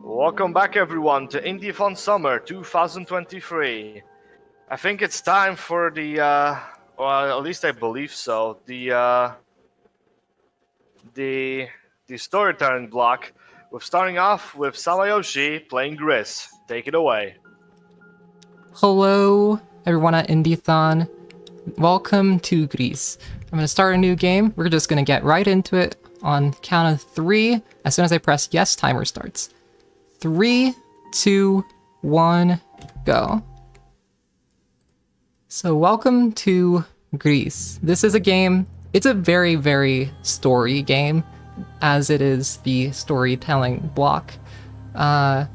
Welcome back everyone to Indiethon Summer 2023. I think it's time for the, well, at least I believe so, the storytelling block. We're starting off with Sawayoshi playing GRIS. Take it away. Hello, everyone at Indiethon. Welcome to GRIS. I'm going to start a new game. We're just going to get right into it on count of 3. As soon as I press yes, timer starts. 3, 2, 1, go. So welcome to GRIS. This is a game, it's a very, very story game, as it is the storytelling block. A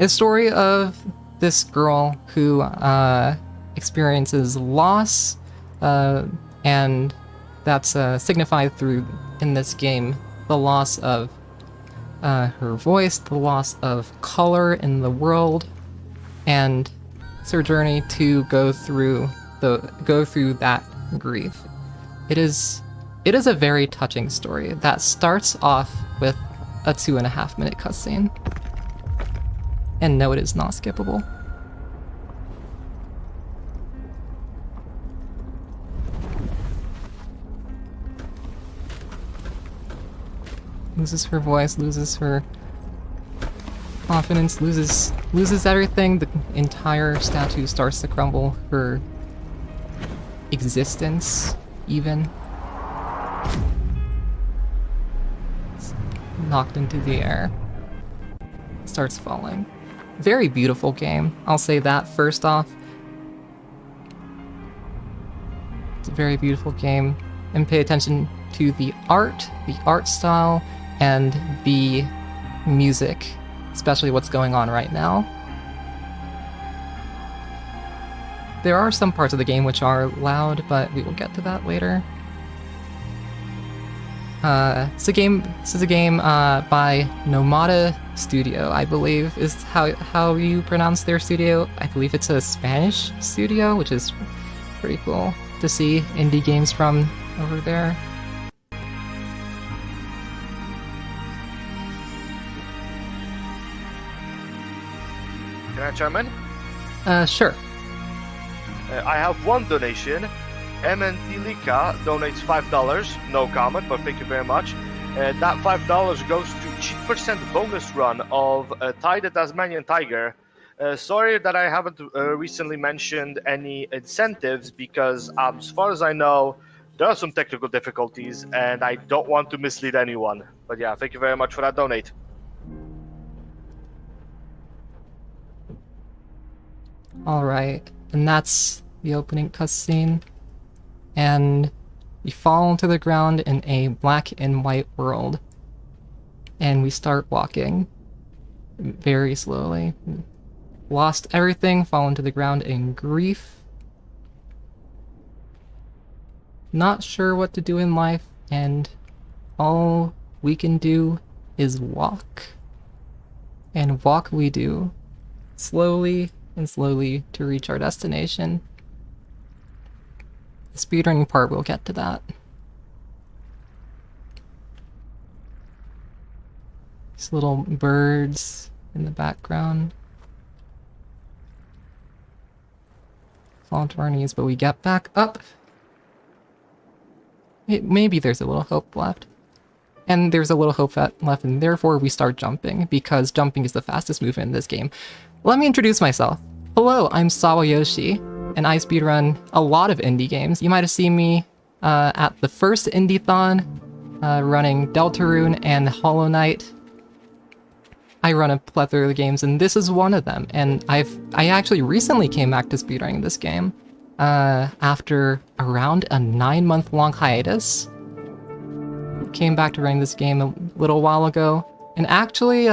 story of this girl who experiences loss, and that's signified through, in this game, the loss of her voice, the loss of color in the world, and it's her journey to go through that grief. It is a very touching story that starts off with a 2.5-minute cutscene. And no, it is not skippable. Loses her voice, loses her confidence, loses everything. The entire statue starts to crumble. Her existence, even. It's knocked into the air. Starts falling. Very beautiful game. I'll say that first off. It's a very beautiful game. And pay attention to the art style, and the music, especially what's going on right now. There are some parts of the game which are loud, but we will get to that later. This is a game by Nomada Studio, I believe is how you pronounce their studio. I believe it's a Spanish studio, which is pretty cool to see indie games from over there. Can I chime in? Sure. I have one donation. Lika donates $5. No comment, but thank you very much. That $5 goes to cheap % bonus run of Ty the Tasmanian Tiger. Sorry that I haven't recently mentioned any incentives because, as far as I know, there are some technical difficulties and I don't want to mislead anyone. But yeah, thank you very much for that donate. Alright, and that's the opening cutscene. And we fall to the ground in a black and white world. And we start walking very slowly. Lost everything, fallen to the ground in grief. Not sure what to do in life, and all we can do is walk. And walk we do, slowly and slowly to reach our destination. The speedrunning part, we'll get to that. These little birds in the background. Fall to our knees, but we get back up. Maybe there's a little hope left. And there's a little hope left, and therefore we start jumping, because jumping is the fastest movement in this game. Let me introduce myself. Hello, I'm Sawayoshi, and I speedrun a lot of indie games. You might have seen me at the first Indiethon, running Deltarune and Hollow Knight. I run a plethora of games, and this is one of them. And I actually recently came back to speedrunning this game after around a 9-month-long hiatus. Came back to running this game a little while ago, and actually,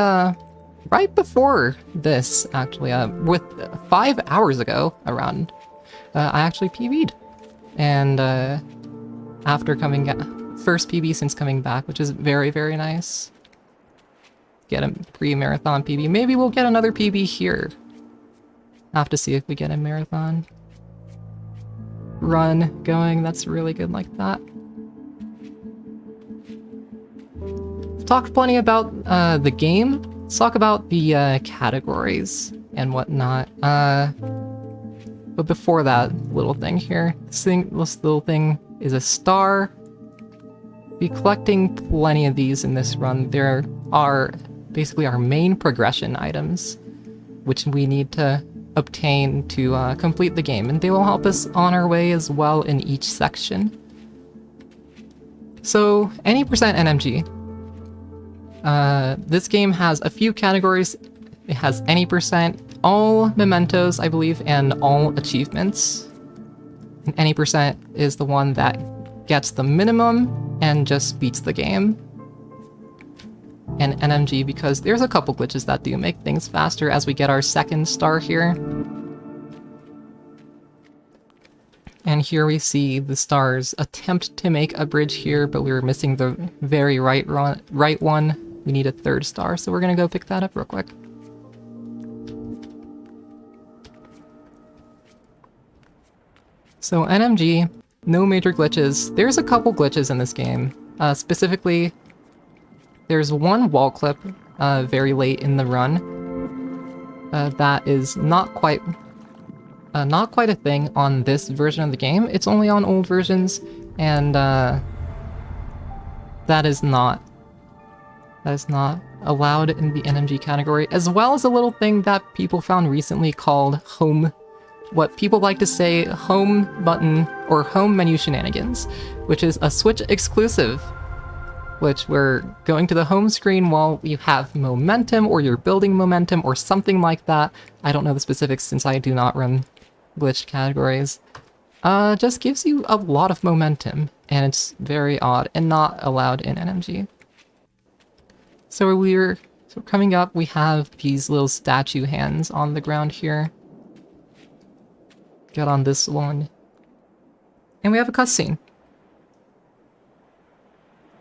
right before this, actually, with 5 hours ago, around, I actually PB'd. And after coming, first PB since coming back, which is very, very nice. Get a pre-marathon PB. Maybe we'll get another PB here. Have to see if we get a marathon run going. That's really good like that. Talked plenty about the game let's talk about the categories and whatnot. But before that little thing here, this little thing is a star. Be collecting plenty of these in this run. There are basically our main progression items, which we need to obtain to complete the game, and they will help us on our way as well in each section. So, any percent NMG. This game has a few categories. It has any percent, all mementos, I believe, and all achievements. And any percent is the one that gets the minimum and just beats the game. And NMG because there's a couple glitches that do make things faster as we get our second star here. And here we see the stars attempt to make a bridge here, but we were missing the very right one. We need a third star, so we're gonna go pick that up real quick. So NMG, no major glitches. There's a couple glitches in this game. Specifically, there's one wall clip very late in the run that is not quite a thing on this version of the game. It's only on old versions, and that is not allowed in the NMG category, as well as a little thing that people found recently called home, what people like to say home button or home menu shenanigans, which is a Switch exclusive, which we're going to the home screen while you have momentum or you're building momentum or something like that. I don't know the specifics since I do not run glitch categories. Just gives you a lot of momentum, and it's very odd and not allowed in NMG. So coming up, we have these little statue hands on the ground here. Get on this one. And we have a cutscene.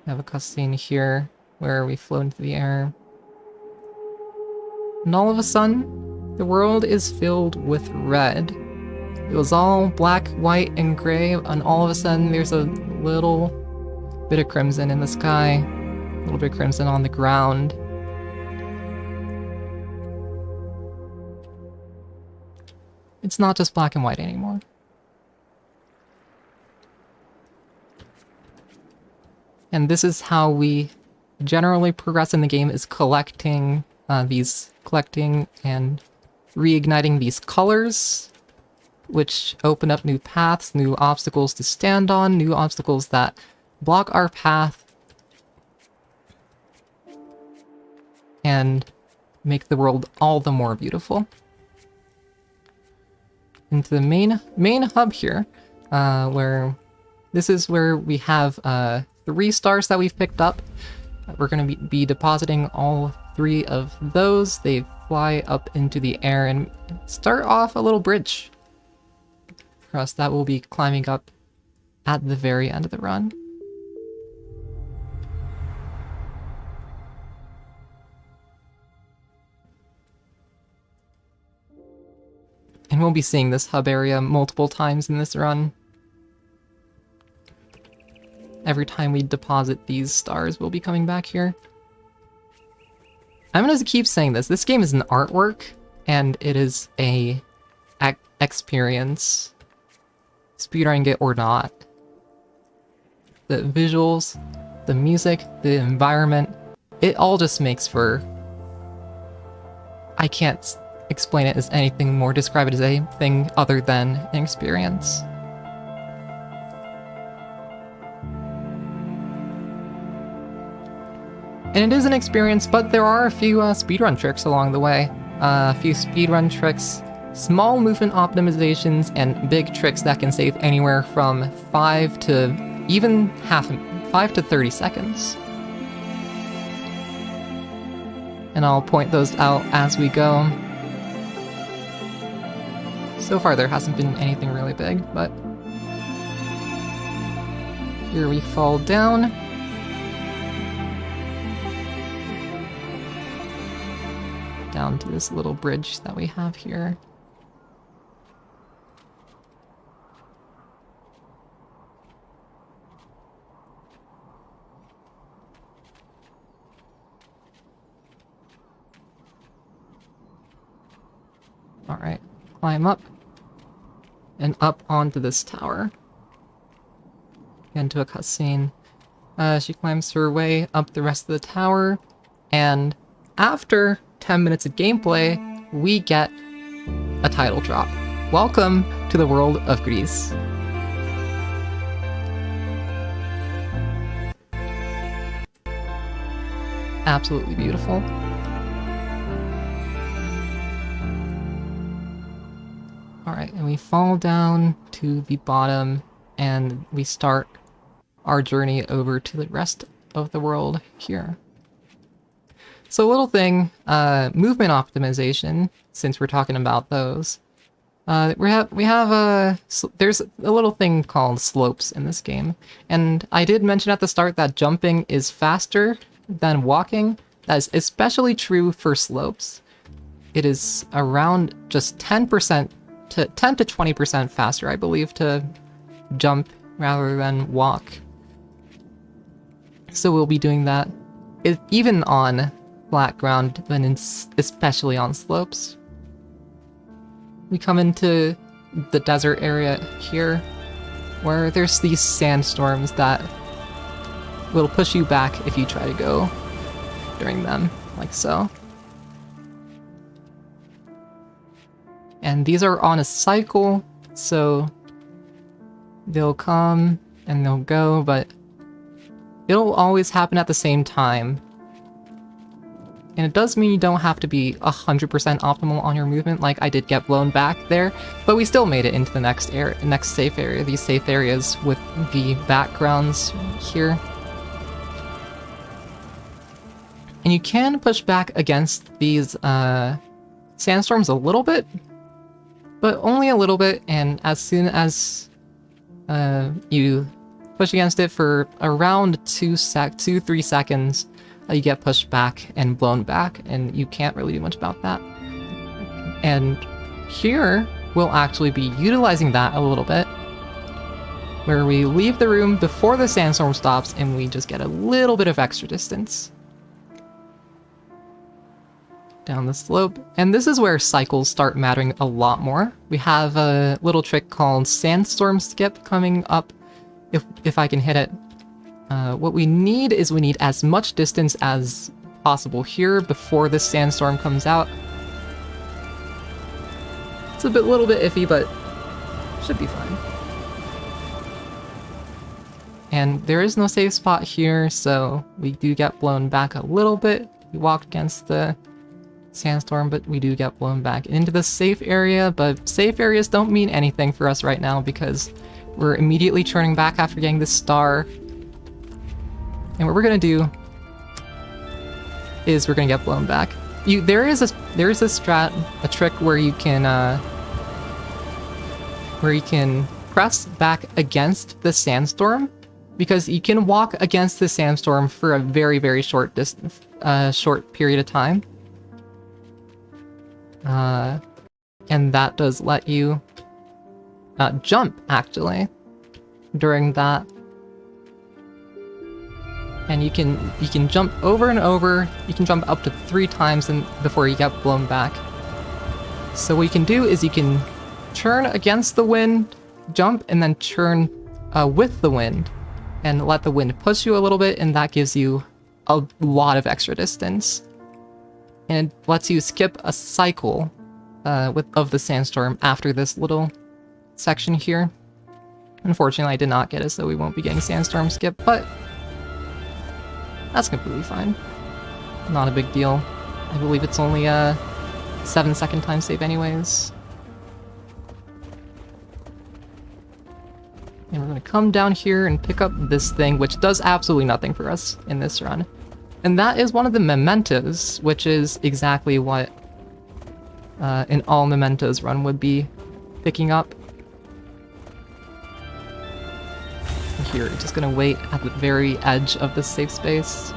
We have a cutscene here where we float into the air. And all of a sudden, the world is filled with red. It was all black, white, and gray, and all of a sudden there's a little bit of crimson in the sky, a little bit of crimson on the ground. It's not just black and white anymore. And this is how we generally progress in the game, is collecting and reigniting these colors, which open up new paths, new obstacles to stand on, new obstacles that block our path, and make the world all the more beautiful. Into the main hub here, where this is where we have 3 stars that we've picked up. We're going to be depositing all 3 of those. They fly up into the air and start off a little bridge for us that we'll be climbing up at the very end of the run. And we'll be seeing this hub area multiple times in this run. Every time we deposit these stars, we'll be coming back here. I'm gonna keep saying this. This game is an artwork, and it is a experience. Speedrunning it or not. The visuals, the music, the environment, it all just makes for... I can't explain it as anything more, describe it as anything other than an experience. And it is an experience, but there are a few speedrun tricks along the way. A few speedrun tricks, small movement optimizations, and big tricks that can save anywhere from 5 to 30 seconds. And I'll point those out as we go. So far there hasn't been anything really big, but here we fall down. Down to this little bridge that we have here. Alright, climb up. And up onto this tower. Into a cutscene. She climbs her way up the rest of the tower, and after 10 minutes of gameplay, we get a title drop. Welcome to the world of GRIS. Absolutely beautiful. Alright, and we fall down to the bottom, and we start our journey over to the rest of the world here. So a little thing, movement optimization, since we're talking about those. There's a little thing called slopes in this game, and I did mention at the start that jumping is faster than walking. That is especially true for slopes. It is around just 10% to 10 to 20% faster, I believe, to jump rather than walk. So we'll be doing that even on flat ground, but especially on slopes. We come into the desert area here, where there's these sandstorms that will push you back if you try to go during them, like so. And these are on a cycle, so they'll come and they'll go, but it'll always happen at the same time. And it does mean you don't have to be 100% optimal on your movement, like I did get blown back there, but we still made it into the next safe area, these safe areas with the backgrounds here. And you can push back against these sandstorms a little bit, but only a little bit, and as soon as you push against it for around 2-3 seconds, you get pushed back and blown back, and you can't really do much about that. And here, we'll actually be utilizing that a little bit, where we leave the room before the sandstorm stops, and we just get a little bit of extra distance down the slope. And this is where cycles start mattering a lot more. We have a little trick called sandstorm skip coming up, if I can hit it. What we need is we need as much distance as possible here before this sandstorm comes out. It's a little bit iffy, but should be fine. And there is no safe spot here, so we do get blown back a little bit. We walked against the sandstorm, but we do get blown back into the safe area, but safe areas don't mean anything for us right now because we're immediately churning back after getting this star. And what we're gonna do is we're gonna get blown back. There is a trick where you can press back against the sandstorm, because you can walk against the sandstorm for a very, very short period of time. And that does let you jump, actually, during that. And you can jump over and over. You can jump up to 3 times before you get blown back. So what you can do is you can churn against the wind, jump, and then churn with the wind, and let the wind push you a little bit, and that gives you a lot of extra distance. And it lets you skip a cycle of the sandstorm after this little section here. Unfortunately, I did not get it, so we won't be getting sandstorm skip, but that's completely fine. Not a big deal. I believe it's only a 7-second time save anyways. And we're gonna come down here and pick up this thing, which does absolutely nothing for us in this run. And that is one of the mementos, which is exactly what an all mementos run would be picking up. Here, just gonna wait at the very edge of the safe space.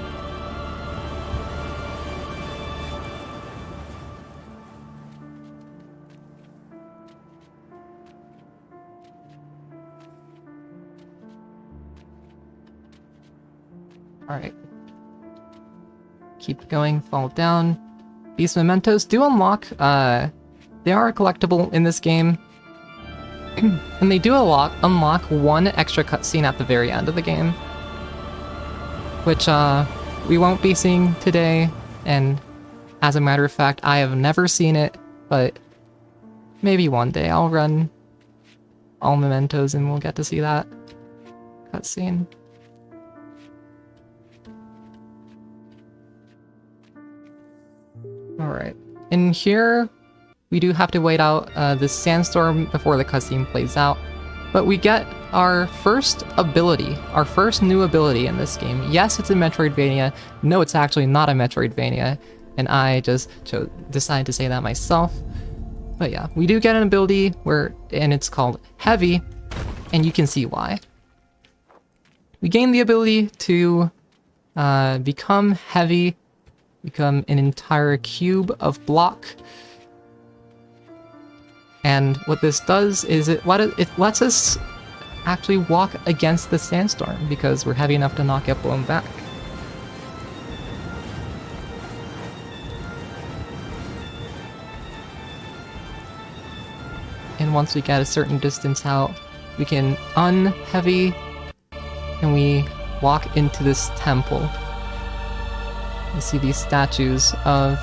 Alright. Keep going, fall down. These mementos do unlock They are collectible in this game. And they do unlock one extra cutscene at the very end of the game, which we won't be seeing today, and as a matter of fact, I have never seen it, but maybe one day I'll run all mementos and we'll get to see that cutscene. Alright, in here we do have to wait out this sandstorm before the cutscene plays out, but we get our first ability, our first new ability in this game. Yes, it's a Metroidvania. No, it's actually not a Metroidvania, and I just decided to say that myself. But yeah, we do get an ability and it's called Heavy, and you can see why. We gain the ability to become heavy, become an entire cube of block. And what this does is it lets us actually walk against the sandstorm because we're heavy enough to not get blown back. And once we get a certain distance out, we can unheavy and we walk into this temple. You see these statues of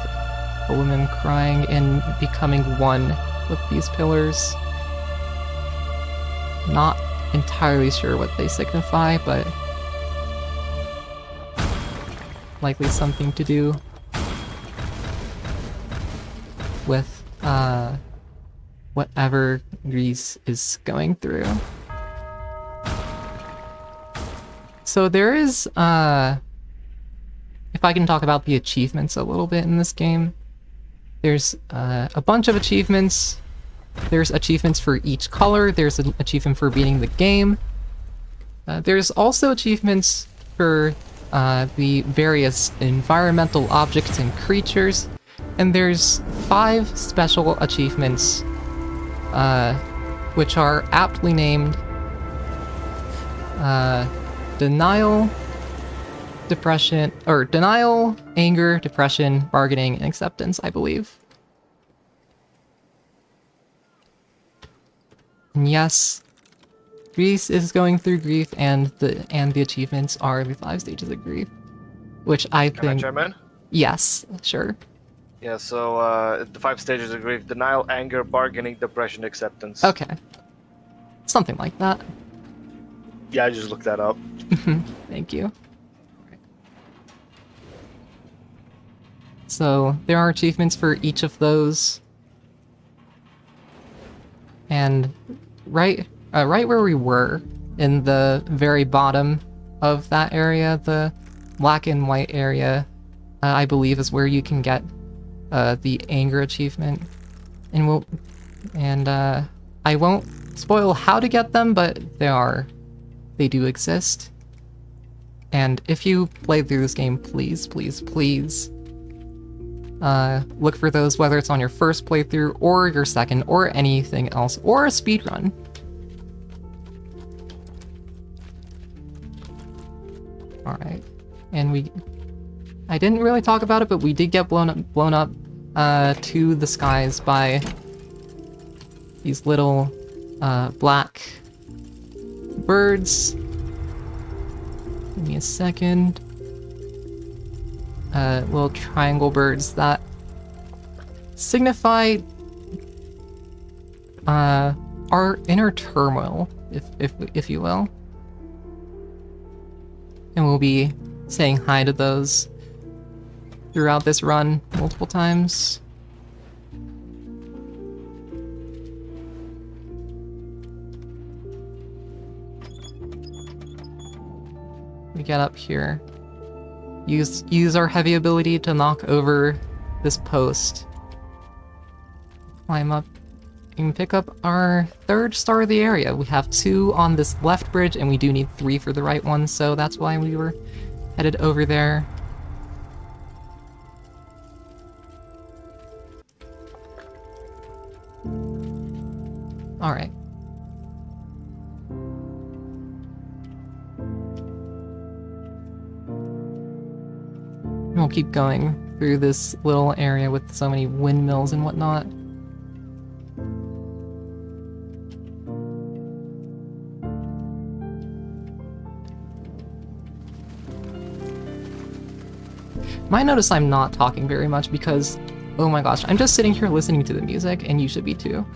a woman crying and becoming one with these pillars. Not entirely sure what they signify, but likely something to do with whatever GRIS is going through. So there is, if I can talk about the achievements a little bit in this game, there's a bunch of achievements. There's achievements for each color. There's an achievement for beating the game. There's also achievements for the various environmental objects and creatures. And there's 5 special achievements, which are aptly named Denial, Anger, Depression, Bargaining, and Acceptance, I believe. And yes, GRIS is going through grief, and the achievements are the 5 stages of grief, which I think. Can I chime in? Yes, sure. Yeah. So the 5 stages of grief: denial, anger, bargaining, depression, acceptance. Okay. Something like that. Yeah, I just looked that up. Thank you. So there are achievements for each of those. And right where we were, in the very bottom of that area, the black and white area, I believe is where you can get the anger achievement. And I won't spoil how to get them, but they do exist. And if you play through this game, please, please, please look for those, whether it's on your first playthrough or your second or anything else, or a speedrun. Alright, and I didn't really talk about it, but we did get blown up to the skies by these little black birds. Give me a second. Little triangle birds that signify our inner turmoil, if you will. And we'll be saying hi to those throughout this run multiple times. We get up here. Use our heavy ability to knock over this post. Climb up and pick up our 3rd star of the area. We have 2 on this left bridge, and we do need 3 for the right one, so that's why we were headed over there. Alright. We'll keep going through this little area with so many windmills and whatnot. might notice I'm not talking very much because, oh my gosh, I'm just sitting here listening to the music, and you should be too.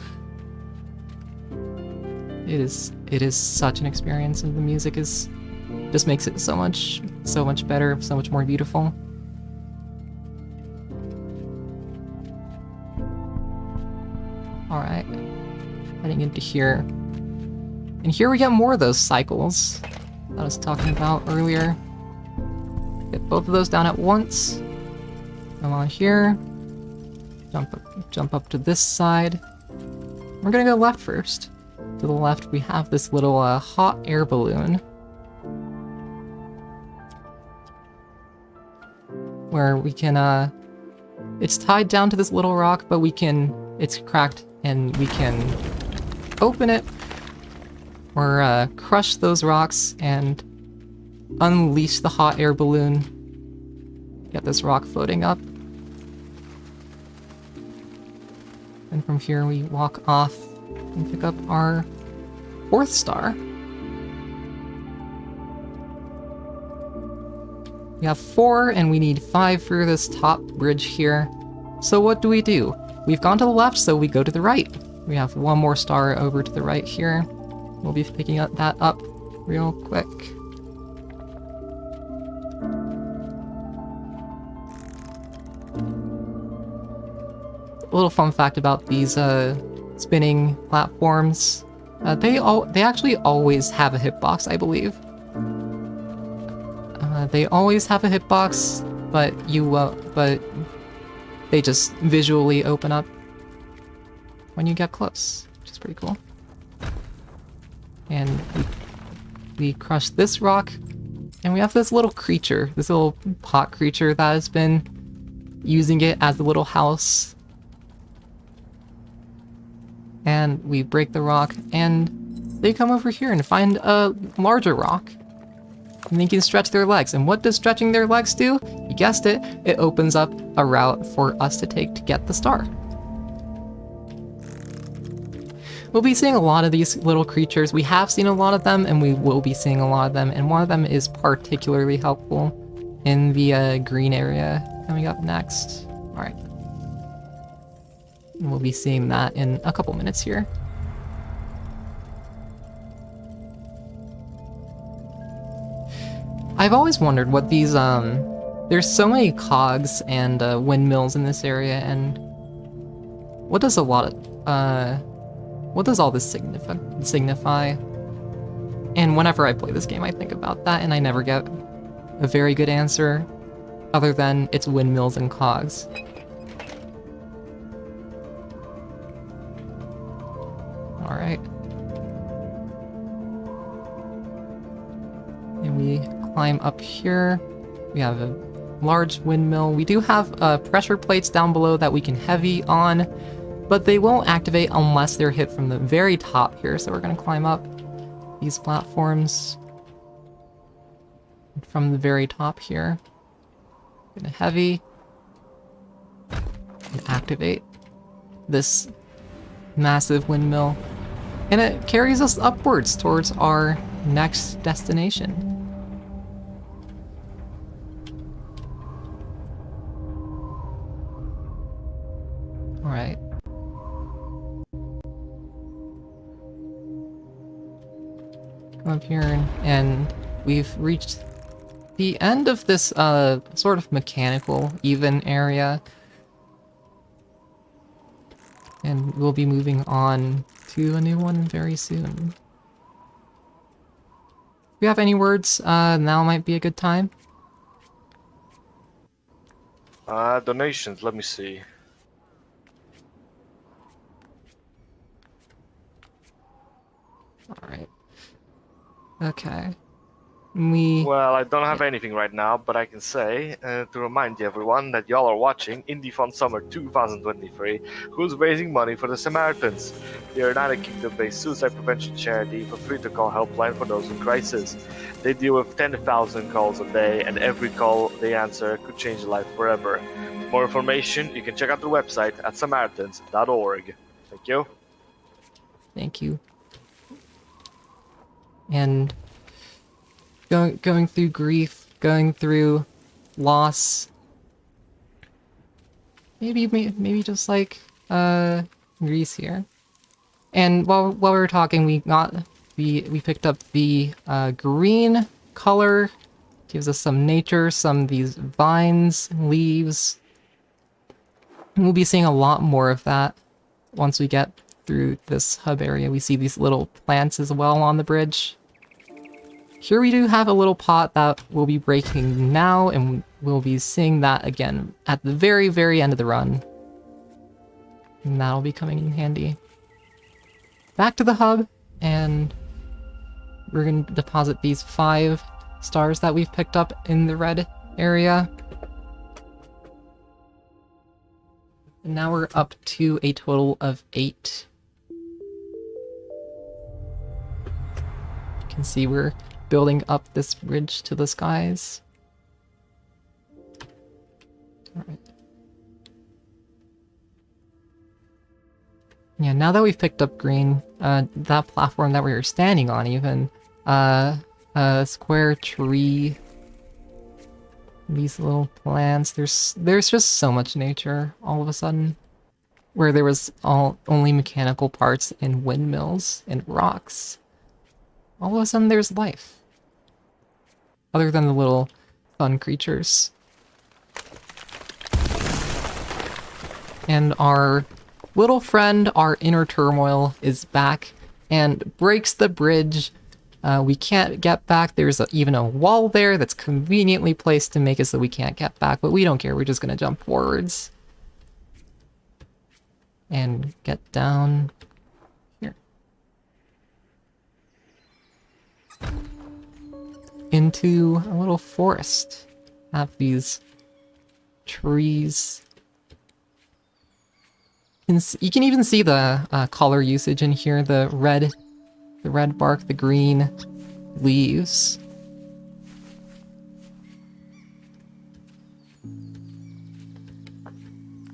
It is such an experience, and the music just makes it so much better, so much more beautiful. Alright, heading into here. And here we get more of those cycles that I was talking about earlier. Get both of those down at once. Come on here. Jump up to this side. We're gonna go left first. To the left, we have this little hot air balloon. Where we can, it's tied down to this little rock, but it's cracked, and we can open it, or crush those rocks and unleash the hot air balloon. Get this rock floating up. And from here we walk off and pick up our 4th star. We have 4 and we need 5 for this top bridge here. So what do? We've gone to the left, so we go to the right. We have 1 more star over to the right here. We'll be picking that up real quick. A little fun fact about these spinning platforms. They actually always have a hitbox, I believe. They always have a hitbox, but they just visually open up when you get close, which is pretty cool. And we crush this rock, and we have this little creature, this little pot creature that has been using it as a little house. And we break the rock, and they come over here and find a larger rock. And they can stretch their legs. And what does stretching their legs do? You guessed it, it opens up a route for us to take to get the star. We'll be seeing a lot of these little creatures. We have seen a lot of them, and we will be seeing a lot of them. And one of them is particularly helpful in the green area coming up next. All right. And we'll be seeing that in a couple minutes here. I've always wondered what these, there's so many cogs and windmills in this area, and what does what does all this signify? And whenever I play this game, I think about that, and I never get a very good answer, other than it's windmills and cogs. Alright. And we climb up here. We have a large windmill. We do have pressure plates down below that we can heavy on, but they won't activate unless they're hit from the very top here. So we're going to climb up these platforms from the very top here. Going to heavy and activate this massive windmill, and it carries us upwards towards our next destination. Alright. Come up here, and we've reached the end of this sort of mechanical even area. And we'll be moving on to a new one very soon. If you have any words, now might be a good time. Donations, let me see. Alright. Okay. Well, I don't have anything right now, but I can say, to remind you everyone, that y'all are watching Indiethon Summer 2023, who's raising money for the Samaritans. They are a United Kingdom-based suicide prevention charity with a free-to-call helpline for those in crisis. They deal with 10,000 calls a day, and every call they answer could change a life forever. For more information, you can check out their website at samaritans.org. Thank you. Thank you. And going through grief, going through loss, maybe just like Greece here. And while we were talking, we picked up the green color. Gives us some nature, some of these vines, leaves. And we'll be seeing a lot more of that once we get through this hub area. We see these little plants as well on the bridge. Here we do have a little pot that we'll be breaking now, and we'll be seeing that again at the very, very end of the run. And that'll be coming in handy. Back to the hub, and we're going to deposit these 5 stars that we've picked up in the red area. And now we're up to a total of 8. You can see we're building up this bridge to the skies. Alright. Yeah, now that we've picked up green, that platform that we were standing on even, a square tree, these little plants, there's just so much nature all of a sudden. Where there was only mechanical parts and windmills and rocks. All of a sudden there's life. Other than the little fun creatures. And our little friend, our inner turmoil, is back and breaks the bridge. We can't get back. There's even a wall there that's conveniently placed to make it so we can't get back, but we don't care. We're just gonna jump forwards. And get down here. Into a little forest. Have these trees. You can even see the color usage in here. The red bark, the green leaves.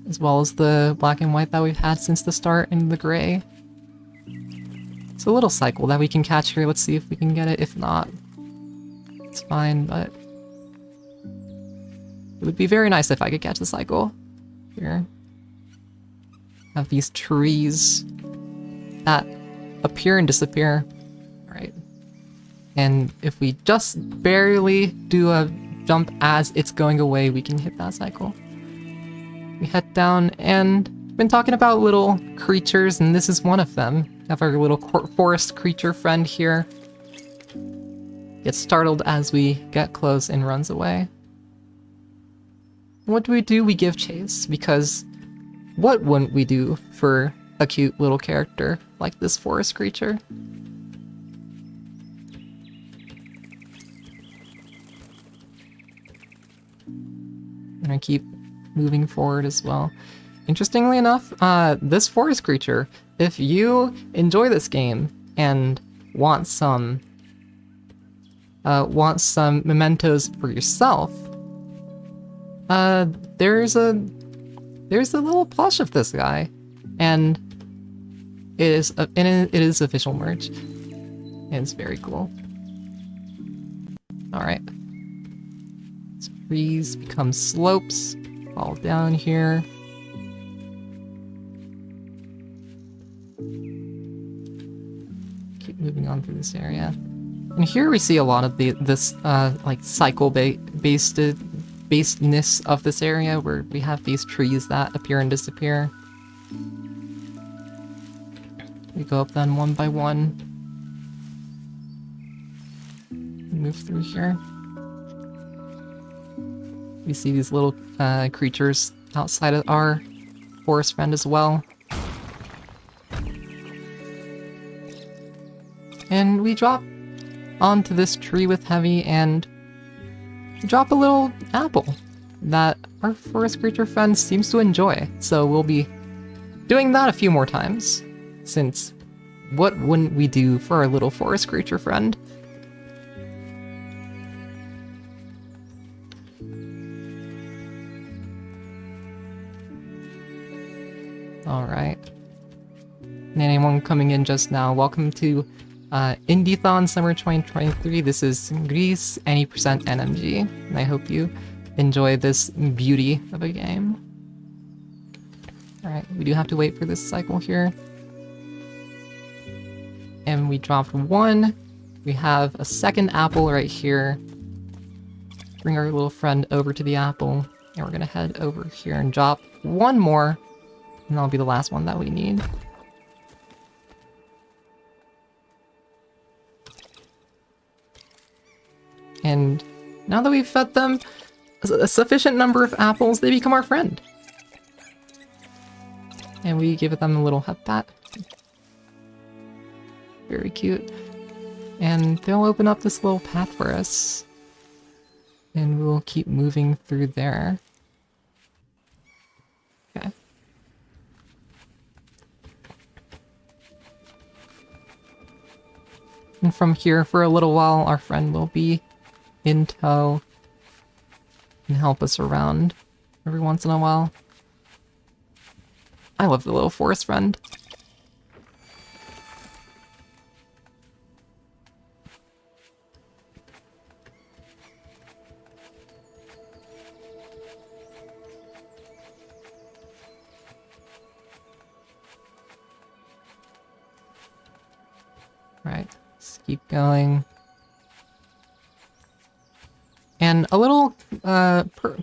As well as the black and white that we've had since the start, and the gray. It's a little cycle that we can catch here. Let's see if we can get it. If not, it's fine, but it would be very nice if I could catch the cycle here. Have these trees that appear and disappear. Alright. And if we just barely do a jump as it's going away, we can hit that cycle. We head down, and we've been talking about little creatures, and this is one of them. We have our little forest creature friend here. Gets startled as we get close and runs away. What do? We give chase, because what wouldn't we do for a cute little character like this forest creature? And I keep moving forward as well. Interestingly enough, this forest creature, if you enjoy this game and want some mementos for yourself, there's a little plush of this guy, and it is official merch. It's very cool. All right, trees become slopes. Fall down here. Keep moving on through this area. And here we see a lot of this like cycle basedness of this area, where we have these trees that appear and disappear. We go up them one by one. Move through here. We see these little creatures outside of our forest friend as well. And we drop onto this tree with Heavy, and drop a little apple that our forest creature friend seems to enjoy. So we'll be doing that a few more times, since what wouldn't we do for our little forest creature friend? Alright. And anyone coming in just now, welcome to Indiethon Summer 2023. This is GRIS Any NMG, and I hope you enjoy this beauty of a game. Alright, we do have to wait for this cycle here. And we dropped one. We have a second apple right here. Bring our little friend over to the apple. And we're gonna head over here and drop one more. And that'll be the last one that we need. And now that we've fed them a sufficient number of apples, they become our friend. And we give them a little head pat. Very cute. And they'll open up this little path for us. And we'll keep moving through there. Okay. And from here, for a little while, our friend will be in tow and help us around every once in a while. I love the little forest friend. Right, let's keep going. And a little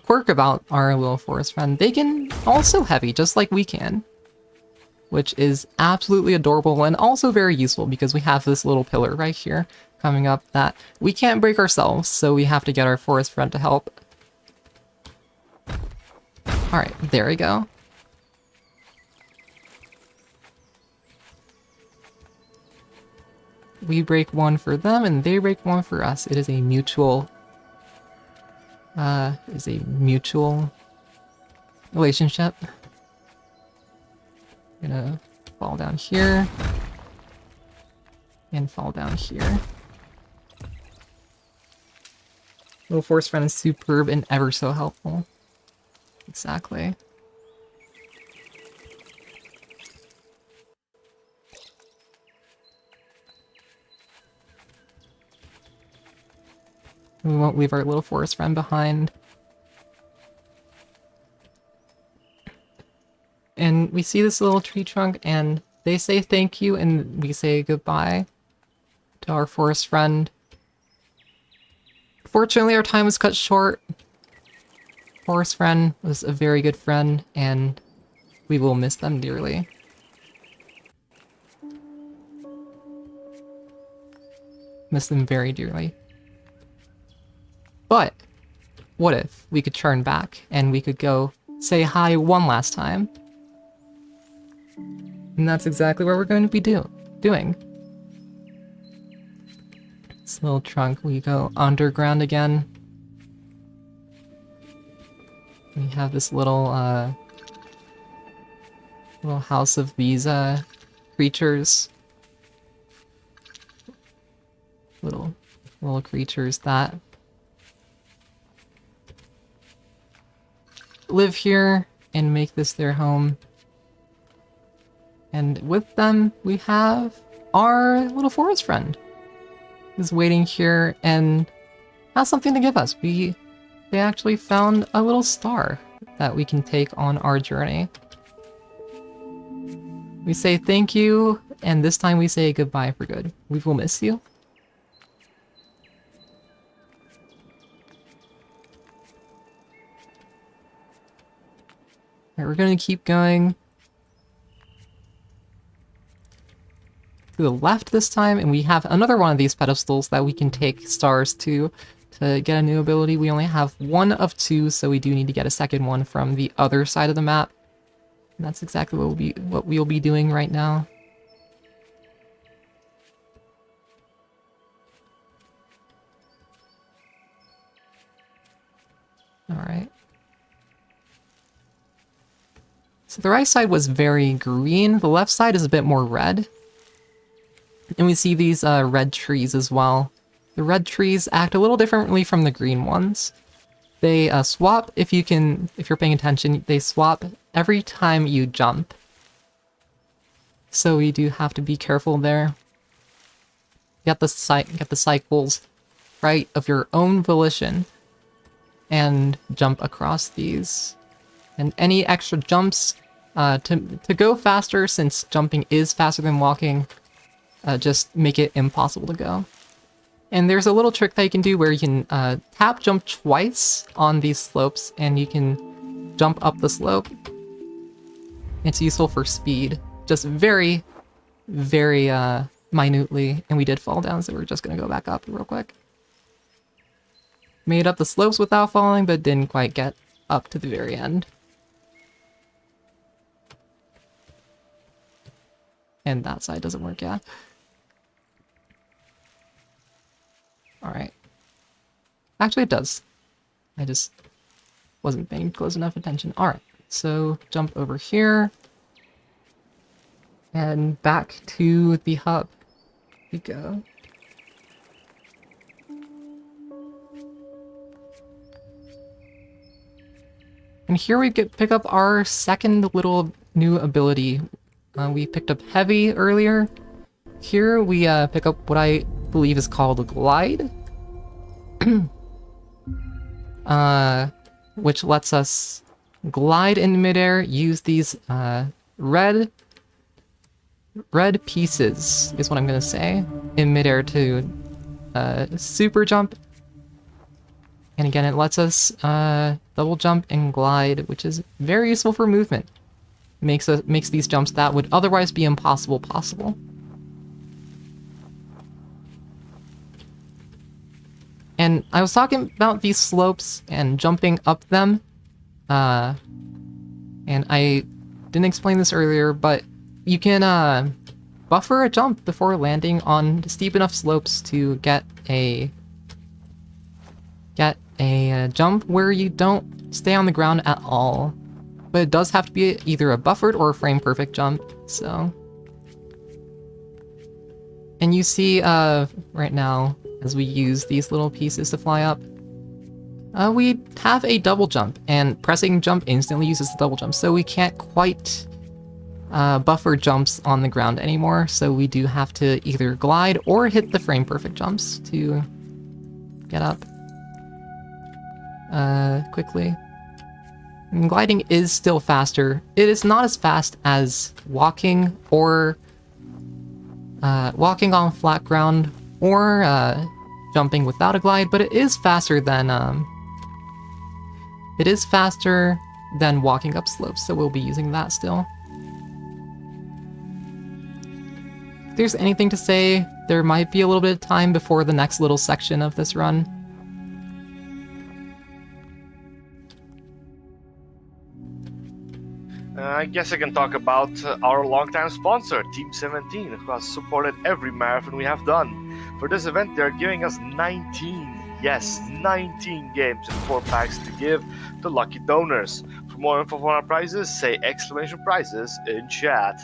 quirk about our little forest friend, they can also heavy, just like we can. Which is absolutely adorable and also very useful because we have this little pillar right here coming up that we can't break ourselves, so we have to get our forest friend to help. Alright, there we go. We break one for them and they break one for us. It is a mutual relationship. I'm gonna fall down here and fall down here. Little forest friend is superb and ever so helpful. Exactly. We won't leave our little forest friend behind. And we see this little tree trunk and they say thank you and we say goodbye to our forest friend. Fortunately, our time was cut short. Forest friend was a very good friend and we will miss them dearly. Miss them very dearly. But what if we could turn back and we could go say hi one last time? And that's exactly what we're going to be doing. This little trunk, we go underground again. We have this little house of these creatures. Little creatures that live here and make this their home. And with them, we have our little forest friend who's waiting here and has something to give us. They actually found a little star that we can take on our journey. We say thank you, and this time we say goodbye for good. We will miss you. Alright, we're gonna keep going to the left this time, and we have another one of these pedestals that we can take stars to get a new ability. We only have one of two, so we do need to get a second one from the other side of the map. And that's exactly what we'll be doing right now. Alright. So the right side was very green, the left side is a bit more red. And we see these red trees as well. The red trees act a little differently from the green ones. They swap, if you're paying attention, they swap every time you jump. So we do have to be careful there. Get the cycles right of your own volition and jump across these. And any extra jumps To go faster, since jumping is faster than walking, just make it impossible to go. And there's a little trick that you can do where you can tap jump twice on these slopes, and you can jump up the slope. It's useful for speed, just very, very minutely. And we did fall down, so we're just gonna go back up real quick. Made up the slopes without falling, but didn't quite get up to the very end. And that side doesn't work, yeah. Alright. Actually, it does. I just wasn't paying close enough attention. Alright, so jump over here. And back to the hub we go. And here we pick up our second little new ability. We picked up Heavy earlier. Here we pick up what I believe is called a Glide. Which lets us glide in midair, use these red pieces, is what I'm gonna say, in midair to super jump. And again, it lets us double jump and glide, which is very useful for movement. Makes these jumps that would otherwise be impossible possible. And I was talking about these slopes and jumping up them. And I didn't explain this earlier, but you can buffer a jump before landing on steep enough slopes to get a jump where you don't stay on the ground at all. But it does have to be either a buffered or a frame perfect jump, so. And you see right now, as we use these little pieces to fly up, we have a double jump, and pressing jump instantly uses the double jump, so we can't quite buffer jumps on the ground anymore, so we do have to either glide or hit the frame perfect jumps to get up quickly. And gliding is still faster. It is not as fast as walking or walking on flat ground or jumping without a glide, but it is faster than walking up slopes, so we'll be using that still. If there's anything to say, there might be a little bit of time before the next little section of this run. I guess I can talk about our longtime sponsor, Team 17, who has supported every marathon we have done. For this event, they're giving us 19 games and 4 packs to give to lucky donors. For more info on our prizes, say !prizes in chat.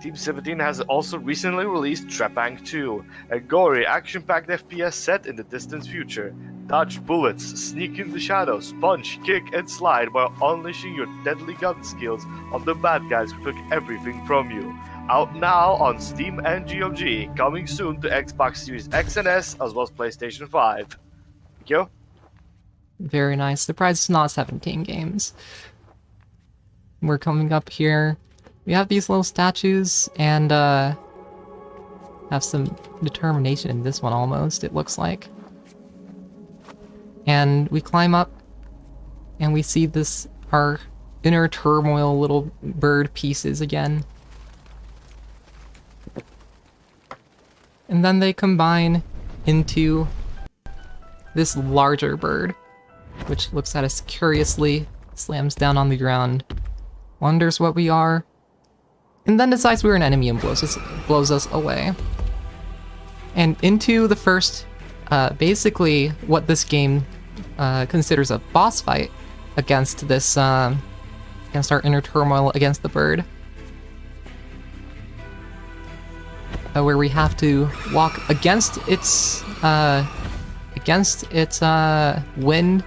Team 17 has also recently released Trepang 2, a gory, action-packed FPS set in the distant future. Dodge bullets, sneak in the shadows, punch, kick, and slide while unleashing your deadly gun skills on the bad guys who took everything from you. Out now on Steam and GOG, coming soon to Xbox Series X and S as well as PlayStation 5. Thank you. Very nice. The prize is not 17 games. We're coming up here. We have these little statues and have some determination in this one almost, it looks like. And we climb up and we see our inner turmoil little bird pieces again. And then they combine into this larger bird, which looks at us curiously, slams down on the ground, wonders what we are, and then decides we're an enemy and blows us away. And into the first, basically what this game considers a boss fight against this, against our inner turmoil against the bird. Where we have to walk against its wind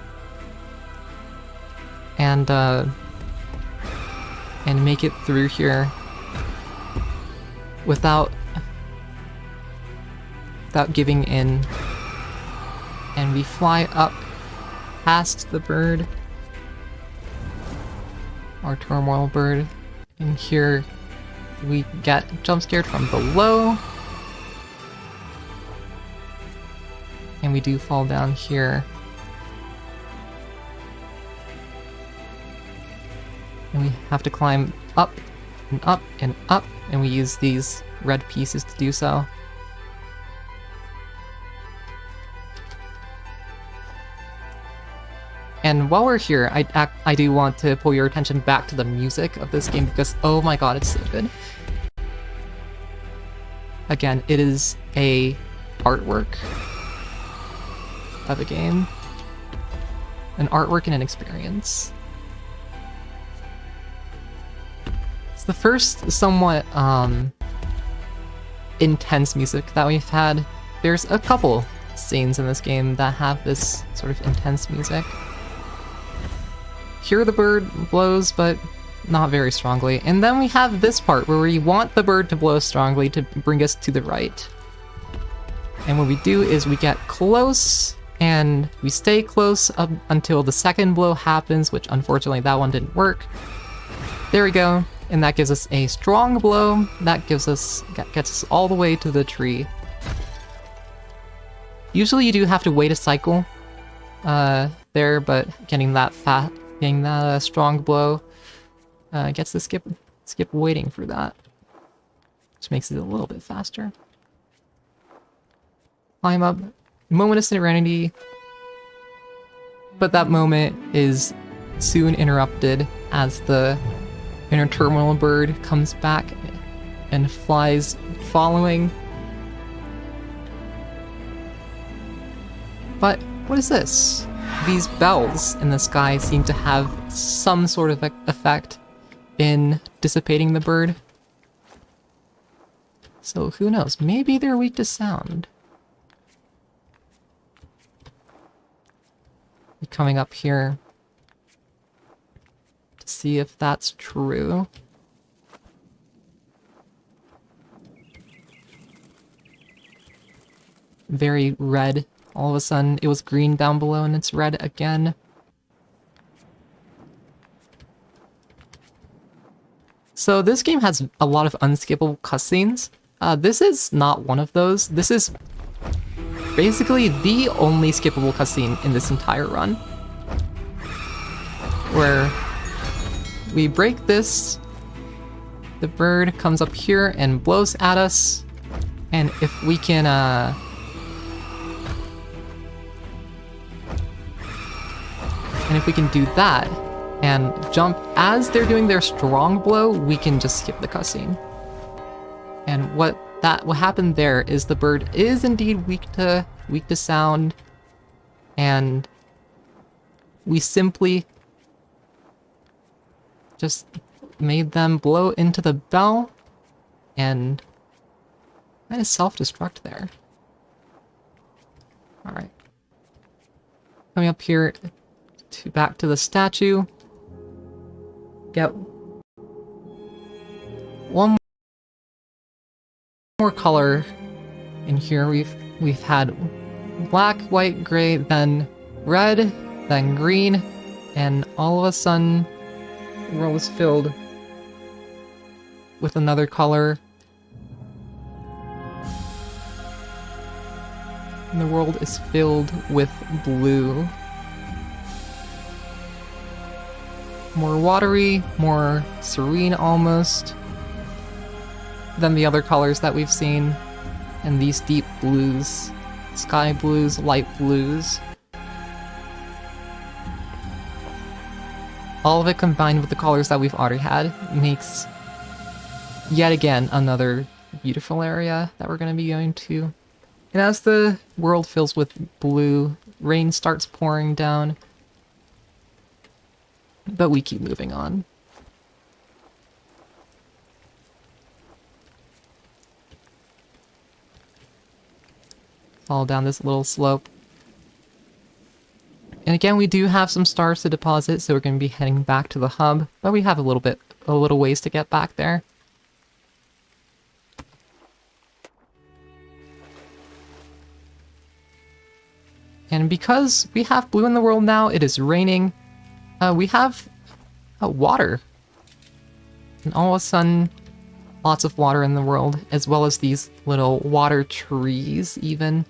and make it through here without giving in. And we fly up past the bird our turmoil bird. And here we get jump scared from below. And we do fall down here. And we have to climb up and up and up, and we use these red pieces to do so. And while we're here, I do want to pull your attention back to the music of this game because, oh my god, it's so good. Again, it is a artwork of a game. An artwork and an experience. It's the first somewhat intense music that we've had. There's a couple scenes in this game that have this sort of intense music. Here the bird blows, but not very strongly. And then we have this part where we want the bird to blow strongly to bring us to the right. And what we do is we get close, and we stay close up until the second blow happens, which unfortunately that one didn't work. There we go. And that gives us a strong blow. That gets us all the way to the tree. Usually you do have to wait a cycle there, but getting that strong blow gets the skip waiting for that, which makes it a little bit faster. Climb up, moment of serenity, but that moment is soon interrupted as the inner terminal bird comes back and flies following. But what is this? These bells in the sky seem to have some sort of effect in dissipating the bird. So who knows? Maybe they're weak to sound. Coming up here to see if that's true. Very red. All of a sudden, it was green down below and it's red again. So this game has a lot of unskippable cutscenes. This is not one of those. This is basically the only skippable cutscene in this entire run. Where we break this, the bird comes up here and blows at us, and if we can do that and jump as they're doing their strong blow, we can just skip the cutscene. And what happened there is the bird is indeed weak to sound, and we simply just made them blow into the bell and kind of self-destruct there. Alright. Coming up here back to the statue. Get one more color in here. We've had black, white, gray, then red, then green, and all of a sudden the world is filled with another color. And the world is filled with blue. More watery, more serene almost than the other colors that we've seen. And these deep blues, sky blues, light blues. All of it combined with the colors that we've already had makes yet again another beautiful area that we're going to be going to. And as the world fills with blue, rain starts pouring down. But we keep moving on. Fall down this little slope. And again, we do have some stars to deposit, so we're going to be heading back to the hub, but we have a little ways to get back there. And because we have blue in the world now, it is raining. We have water And all of a sudden, lots of water in the world, as well as these little water trees, even.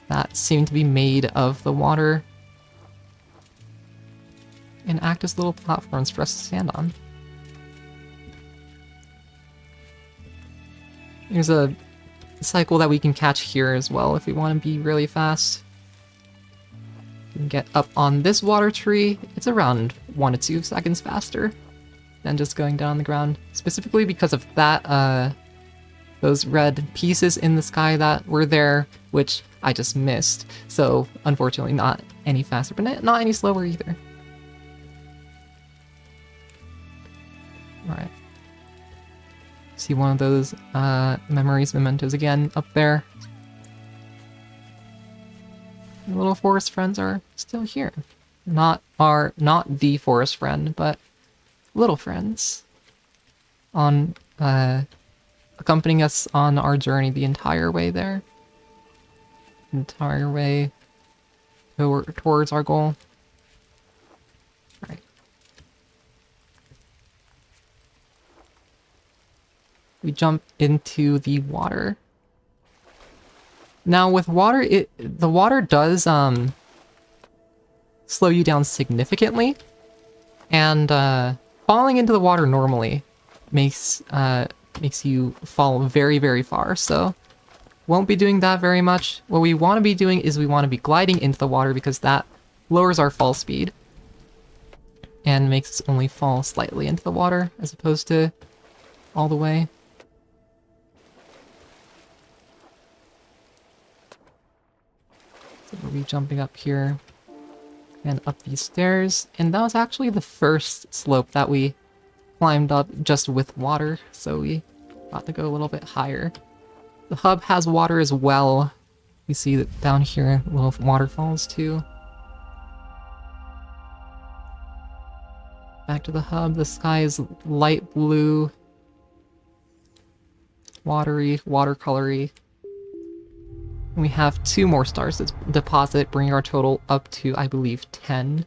That seem to be made of the water. And act as little platforms for us to stand on. There's a cycle that we can catch here as well if we want to be really fast. We can get up on this water tree. It's around 1 to 2 seconds faster than just going down on the ground. Specifically because of that, those red pieces in the sky that were there, which I just missed. So, unfortunately, not any faster, but not any slower either. Alright. See one of those memories, mementos again up there. The little forest friends are still here. Not the forest friend, but little friends. On accompanying us on our journey the entire way there. Entire way towards our goal. Alright. We jump into the water. Now with water, the water does slow you down significantly, and falling into the water normally makes you fall very, very far. So won't be doing that very much. What we want to be doing is we want to be gliding into the water because that lowers our fall speed and makes us only fall slightly into the water as opposed to all the way. So we'll be jumping up here and up these stairs, and that was actually the first slope that we climbed up just with water, so we got to go a little bit higher. The hub has water as well. We see that down here, little waterfalls too. Back to the hub, the sky is light blue, watery, watercolory. And we have 2 more stars to deposit, bringing our total up to, I believe, 10.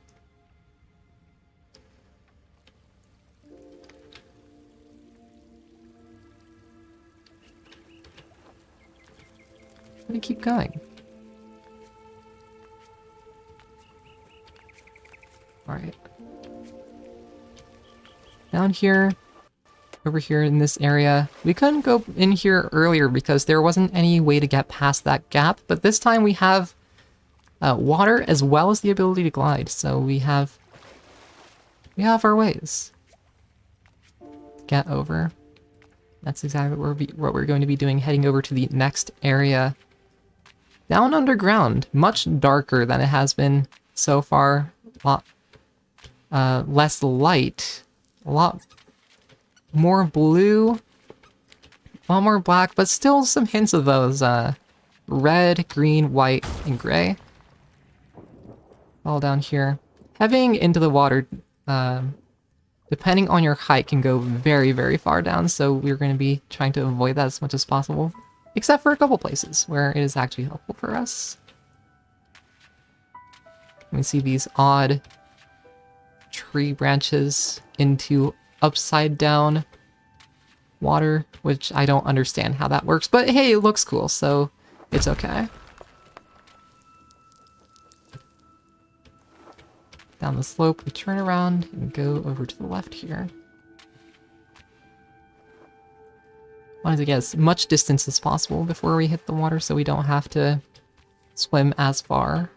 Let me keep going. Alright. Down here, over here in this area, we couldn't go in here earlier because there wasn't any way to get past that gap, but this time we have water as well as the ability to glide, so we have our ways to get over. That's exactly what we're going to be doing, heading over to the next area. Down underground, much darker than it has been so far. A lot less light, a lot more blue, a lot more black, but still some hints of those red, green, white, and gray. All down here. Heading into the water, depending on your height, can go very, very far down, so we're going to be trying to avoid that as much as possible. Except for a couple places where it is actually helpful for us. We see these odd tree branches into upside down water, which I don't understand how that works, but hey, it looks cool, so it's okay. Down the slope, we turn around and go over to the left here. Wanted to get as much distance as possible before we hit the water so we don't have to swim as far.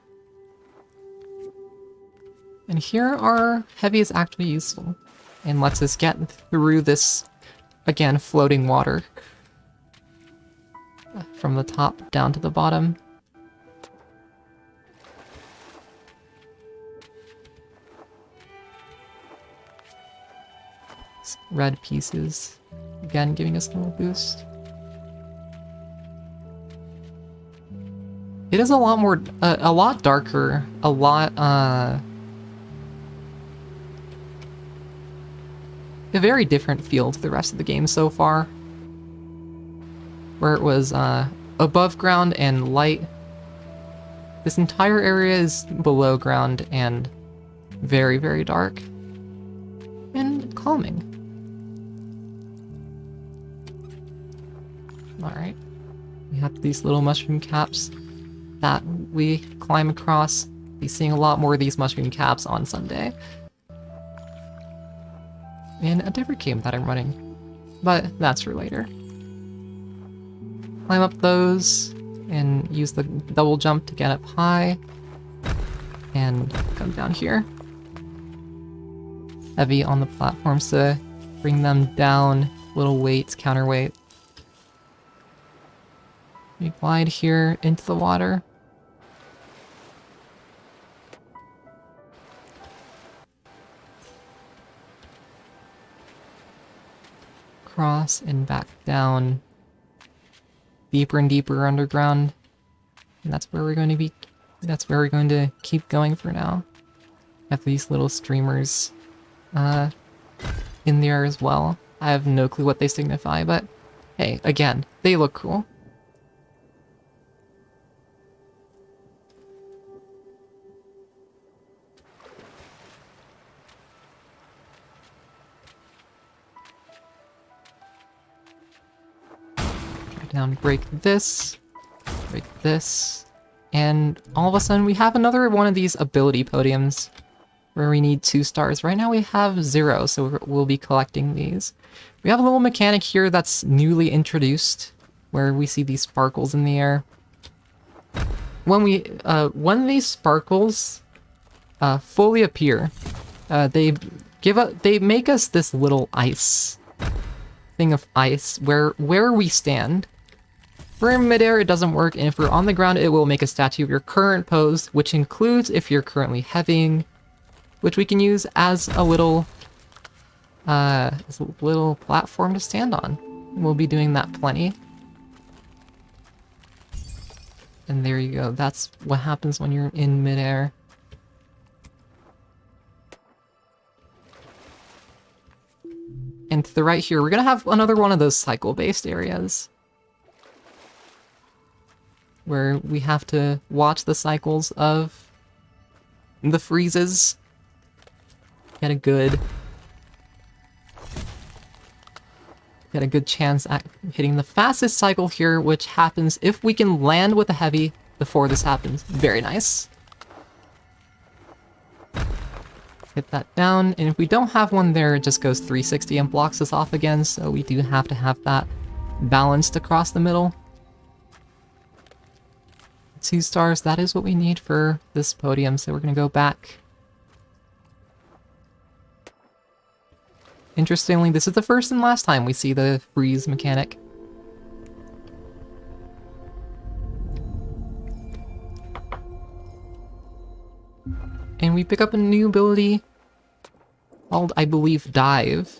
And here our heavy is actually useful and lets us get through this, again, floating water from the top down to the bottom. Red pieces, again, giving us a little boost. It is a lot more, a lot darker, a lot, a very different feel to the rest of the game so far. Where it was above ground and light. This entire area is below ground and very, very dark. And calming. Alright. We have these little mushroom caps that we climb across. Be seeing a lot more of these mushroom caps on Sunday. And a different game that I'm running. But that's for later. Climb up those and use the double jump to get up high. And come down here. Heavy on the platforms to bring them down. Little weights, counterweight. We glide here into the water. Cross and back down. Deeper and deeper underground. And that's where we're going to be. That's where we're going to keep going for now. Have these little streamers in there as well. I have no clue what they signify, but hey, again, they look cool. Down, break this, and all of a sudden we have another one of these ability podiums where we need 2 stars. Right now we have 0, so we'll be collecting these. We have a little mechanic here that's newly introduced where we see these sparkles in the air. When these sparkles fully appear, they make us this little ice thing of ice where we stand. If we're in midair, it doesn't work, and if we're on the ground, it will make a statue of your current pose, which includes if you're currently heavying, which we can use as a little platform to stand on. We'll be doing that plenty. And there you go. That's what happens when you're in midair. And to the right here, we're gonna have another one of those cycle-based areas. Where we have to watch the cycles of the freezes. Get a good chance at hitting the fastest cycle here, which happens if we can land with a heavy before this happens. Very nice. Hit that down, and if we don't have one there, it just goes 360 and blocks us off again, so we do have to have that balanced across the middle. 2 stars, that is what we need for this podium, so we're gonna go back. Interestingly, this is the first and last time we see the freeze mechanic. And we pick up a new ability called, I believe, Dive,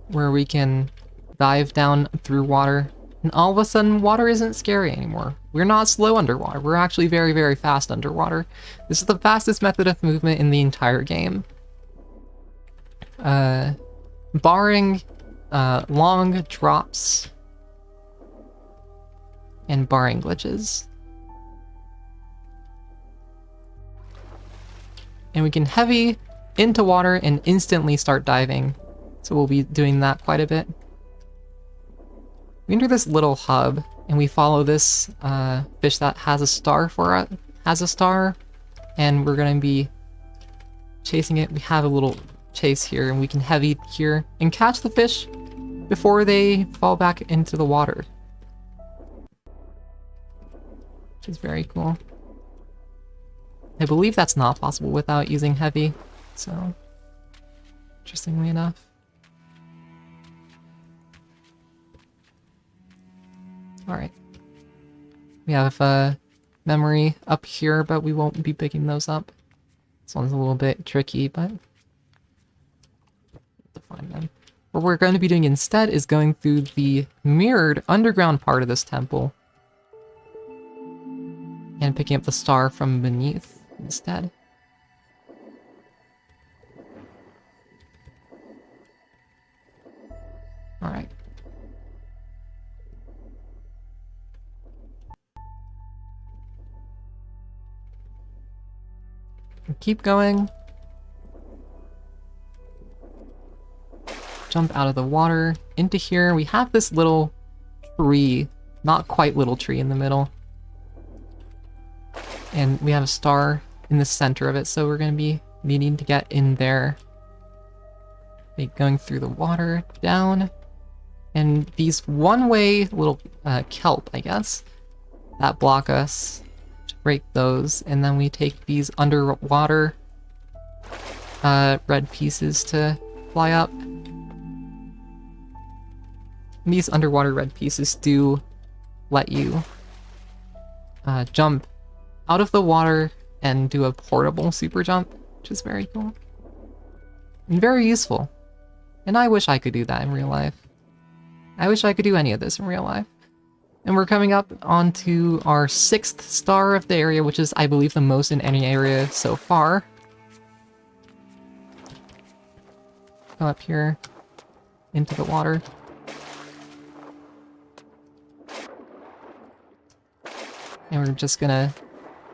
where we can dive down through water, and all of a sudden water isn't scary anymore. We're not slow underwater, we're actually very, very fast underwater. This is the fastest method of movement in the entire game. Barring long drops and barring glitches. And we can heavy into water and instantly start diving. So we'll be doing that quite a bit. We enter this little hub and we follow this fish that has a star for it, and we're gonna be chasing it. We have a little chase here and we can heavy here and catch the fish before they fall back into the water. Which is very cool. I believe that's not possible without using heavy, so interestingly enough. Alright. We have memory up here, but we won't be picking those up. This one's a little bit tricky, but to find them. What we're going to be doing instead is going through the mirrored underground part of this temple and picking up the star from beneath instead. Alright. Keep going. jump out of the water into here. We have this little tree, not quite little tree in the middle. And we have a star in the center of it, so we're going to be needing to get in there. Going through the water, down. And these one-way little kelp, I guess, that block us, to break those. And then we take these underwater red pieces to fly up. And these underwater red pieces do let you jump out of the water and do a portable super jump, which is very cool. And very useful. And I wish I could do that in real life. I wish I could do any of this in real life. And we're coming up onto our 6th star of the area, which is, I believe, the most in any area so far. Go up here into the water. And we're just gonna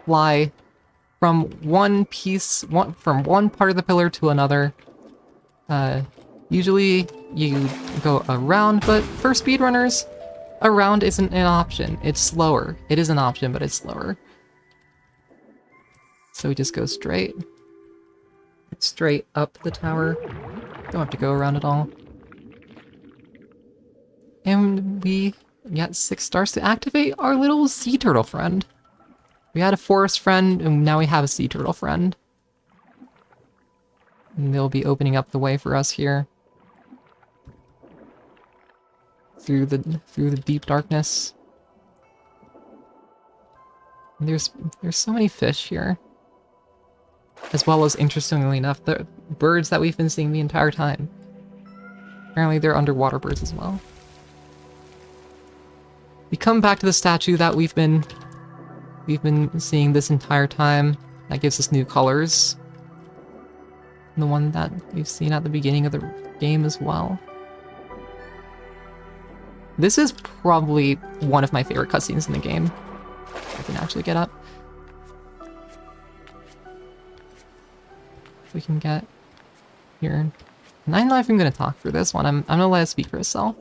fly from one piece, from one part of the pillar to another. Usually you go around, but for speedrunners, around isn't an option. It's slower. It is an option, but it's slower. So we just go straight up the tower. Don't have to go around at all. And we got 6 stars to activate our little sea turtle friend. We had a forest friend, and now we have a sea turtle friend. And they'll be opening up the way for us here. Through the deep darkness. And there's so many fish here. As well as, interestingly enough, the birds that we've been seeing the entire time. Apparently they're underwater birds as well. We come back to the statue that we've been seeing this entire time. That gives us new colors. And the one that we've seen at the beginning of the game as well. This is probably one of my favorite cutscenes in the game. I can actually get up. We can get here. And I'm not even gonna talk for this one. I'm gonna let it speak for itself.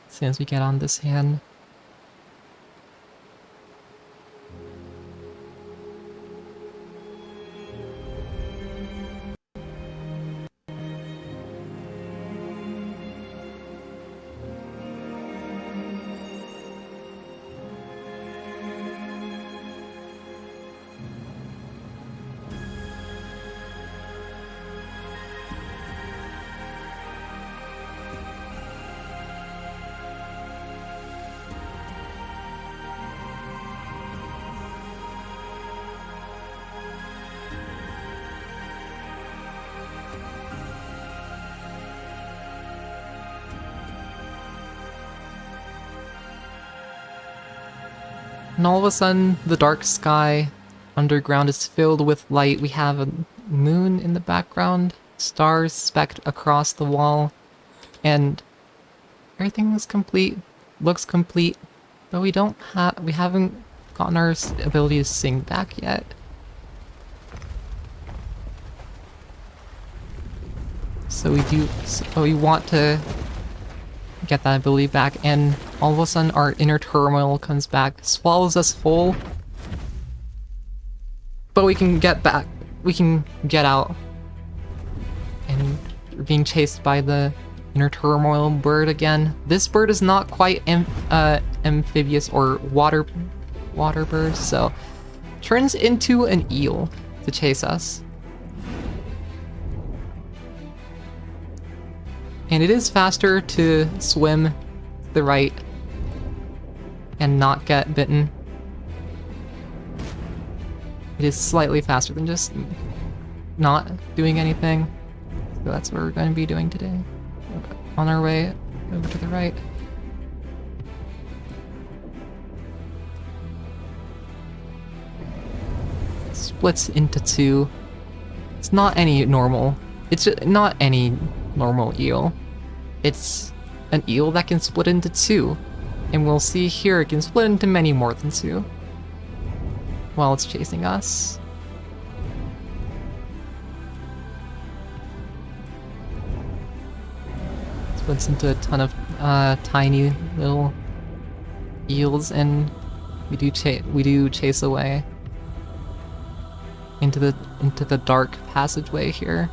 As soon as we get on this hand. And all of a sudden, the dark sky underground is filled with light. We have a moon in the background, stars specked across the wall, and everything is complete, looks complete, but we haven't gotten our ability to sing back yet. So we want to get that ability back, and all of a sudden our inner turmoil comes back, swallows us whole. But we can get back, we can get out. And we're being chased by the inner turmoil bird again. This bird is not quite amphibious or water bird, so turns into an eel to chase us. And it is faster to swim the right and not get bitten. It is slightly faster than just not doing anything. So that's what we're going to be doing today. On our way over to the right. Splits into 2. It's not any normal. It's not any normal eel. It's an eel that can split into 2. And we'll see here it can split into many more than 2. While it's chasing us. splits into a ton of tiny little eels, and we do chase away into the dark passageway here.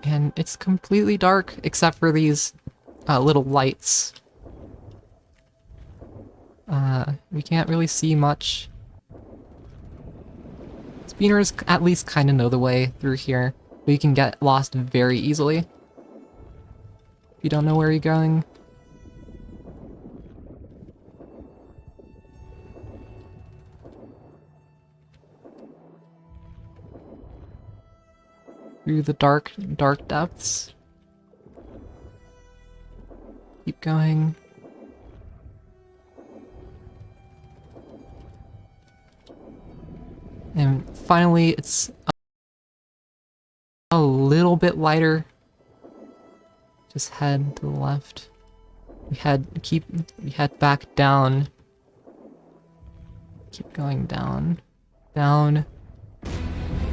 And it's completely dark except for these little lights. We can't really see much. Speeders at least kind of know the way through here, but you can get lost very easily if you don't know where you're going. Through the dark depths. Keep going. And finally, it's a little bit lighter. Just head to the left. We head back down. Keep going down. Down.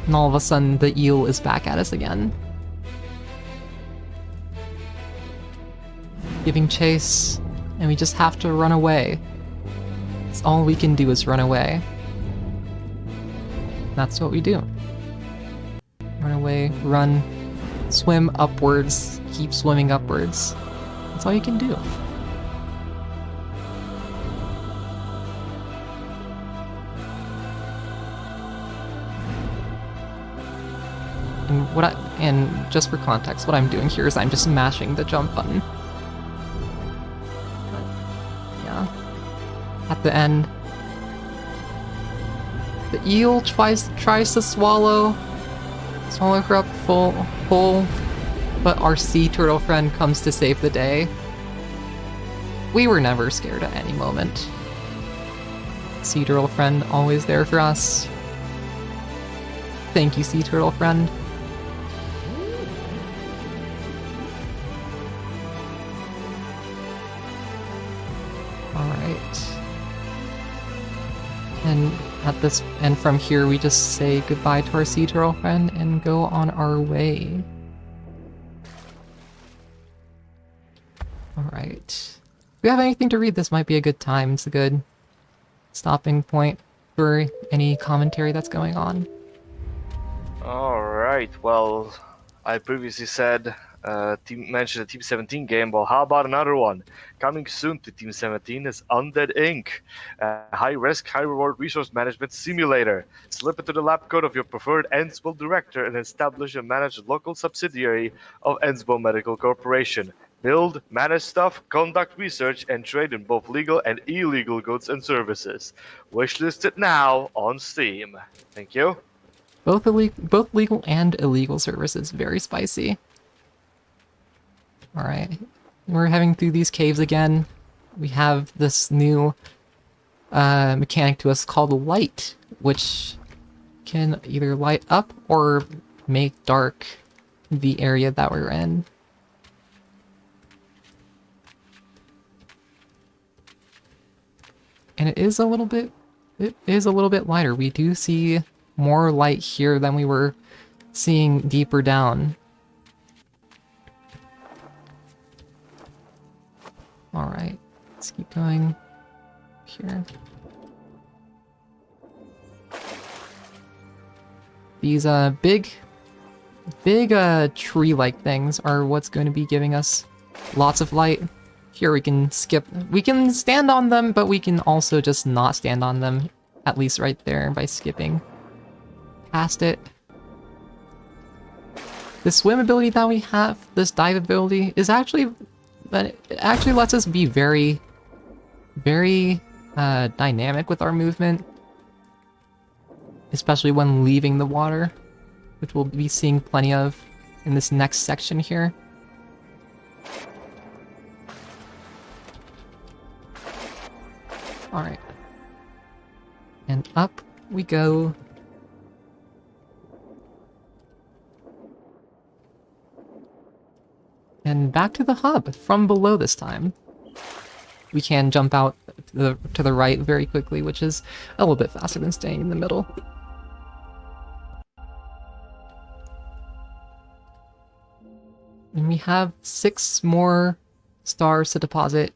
And all of a sudden, the eel is back at us again. Giving chase, and we just have to run away. That's all we can do is run away. That's what we do. Run away, run, swim upwards, keep swimming upwards. That's all you can do. And just for context, what I'm doing here is I'm just mashing the jump button. But, yeah. At the end, the eel tries to swallow her up full, but our sea turtle friend comes to save the day. We were never scared at any moment. Sea turtle friend always there for us. Thank you, sea turtle friend. And from here we just say goodbye to our sea turtle friend and go on our way. Alright. If we have anything to read, this might be a good time. It's a good stopping point for any commentary that's going on. Alright, well, I previously said, mentioned the Team 17 game. Well, how about another one? Coming soon to Team 17 is Undead Inc., a high-risk, high-reward resource management simulator. Slip into the lab coat of your preferred Ensbo director and establish and manage a local subsidiary of Ensbo Medical Corporation. Build, manage stuff, conduct research, and trade in both legal and illegal goods and services. Wishlisted now on Steam. Thank you. Both legal and illegal services. Very spicy. Alright. We're heading through these caves again. We have this new mechanic to us called light, which can either light up or make dark the area that we're in. And it is a little bit lighter. We do see more light here than we were seeing deeper down. Alright, let's keep going here. These big tree-like things are what's going to be giving us lots of light. Here we can stand on them, but we can also just not stand on them, at least right there, by skipping past it. The swim ability that we have, this dive ability, is actually... But it actually lets us be very dynamic with our movement. Especially when leaving the water, which we'll be seeing plenty of in this next section here. Alright. And up we go. And back to the hub, from below this time. We can jump out to the right very quickly, which is a little bit faster than staying in the middle. And we have 6 more stars to deposit.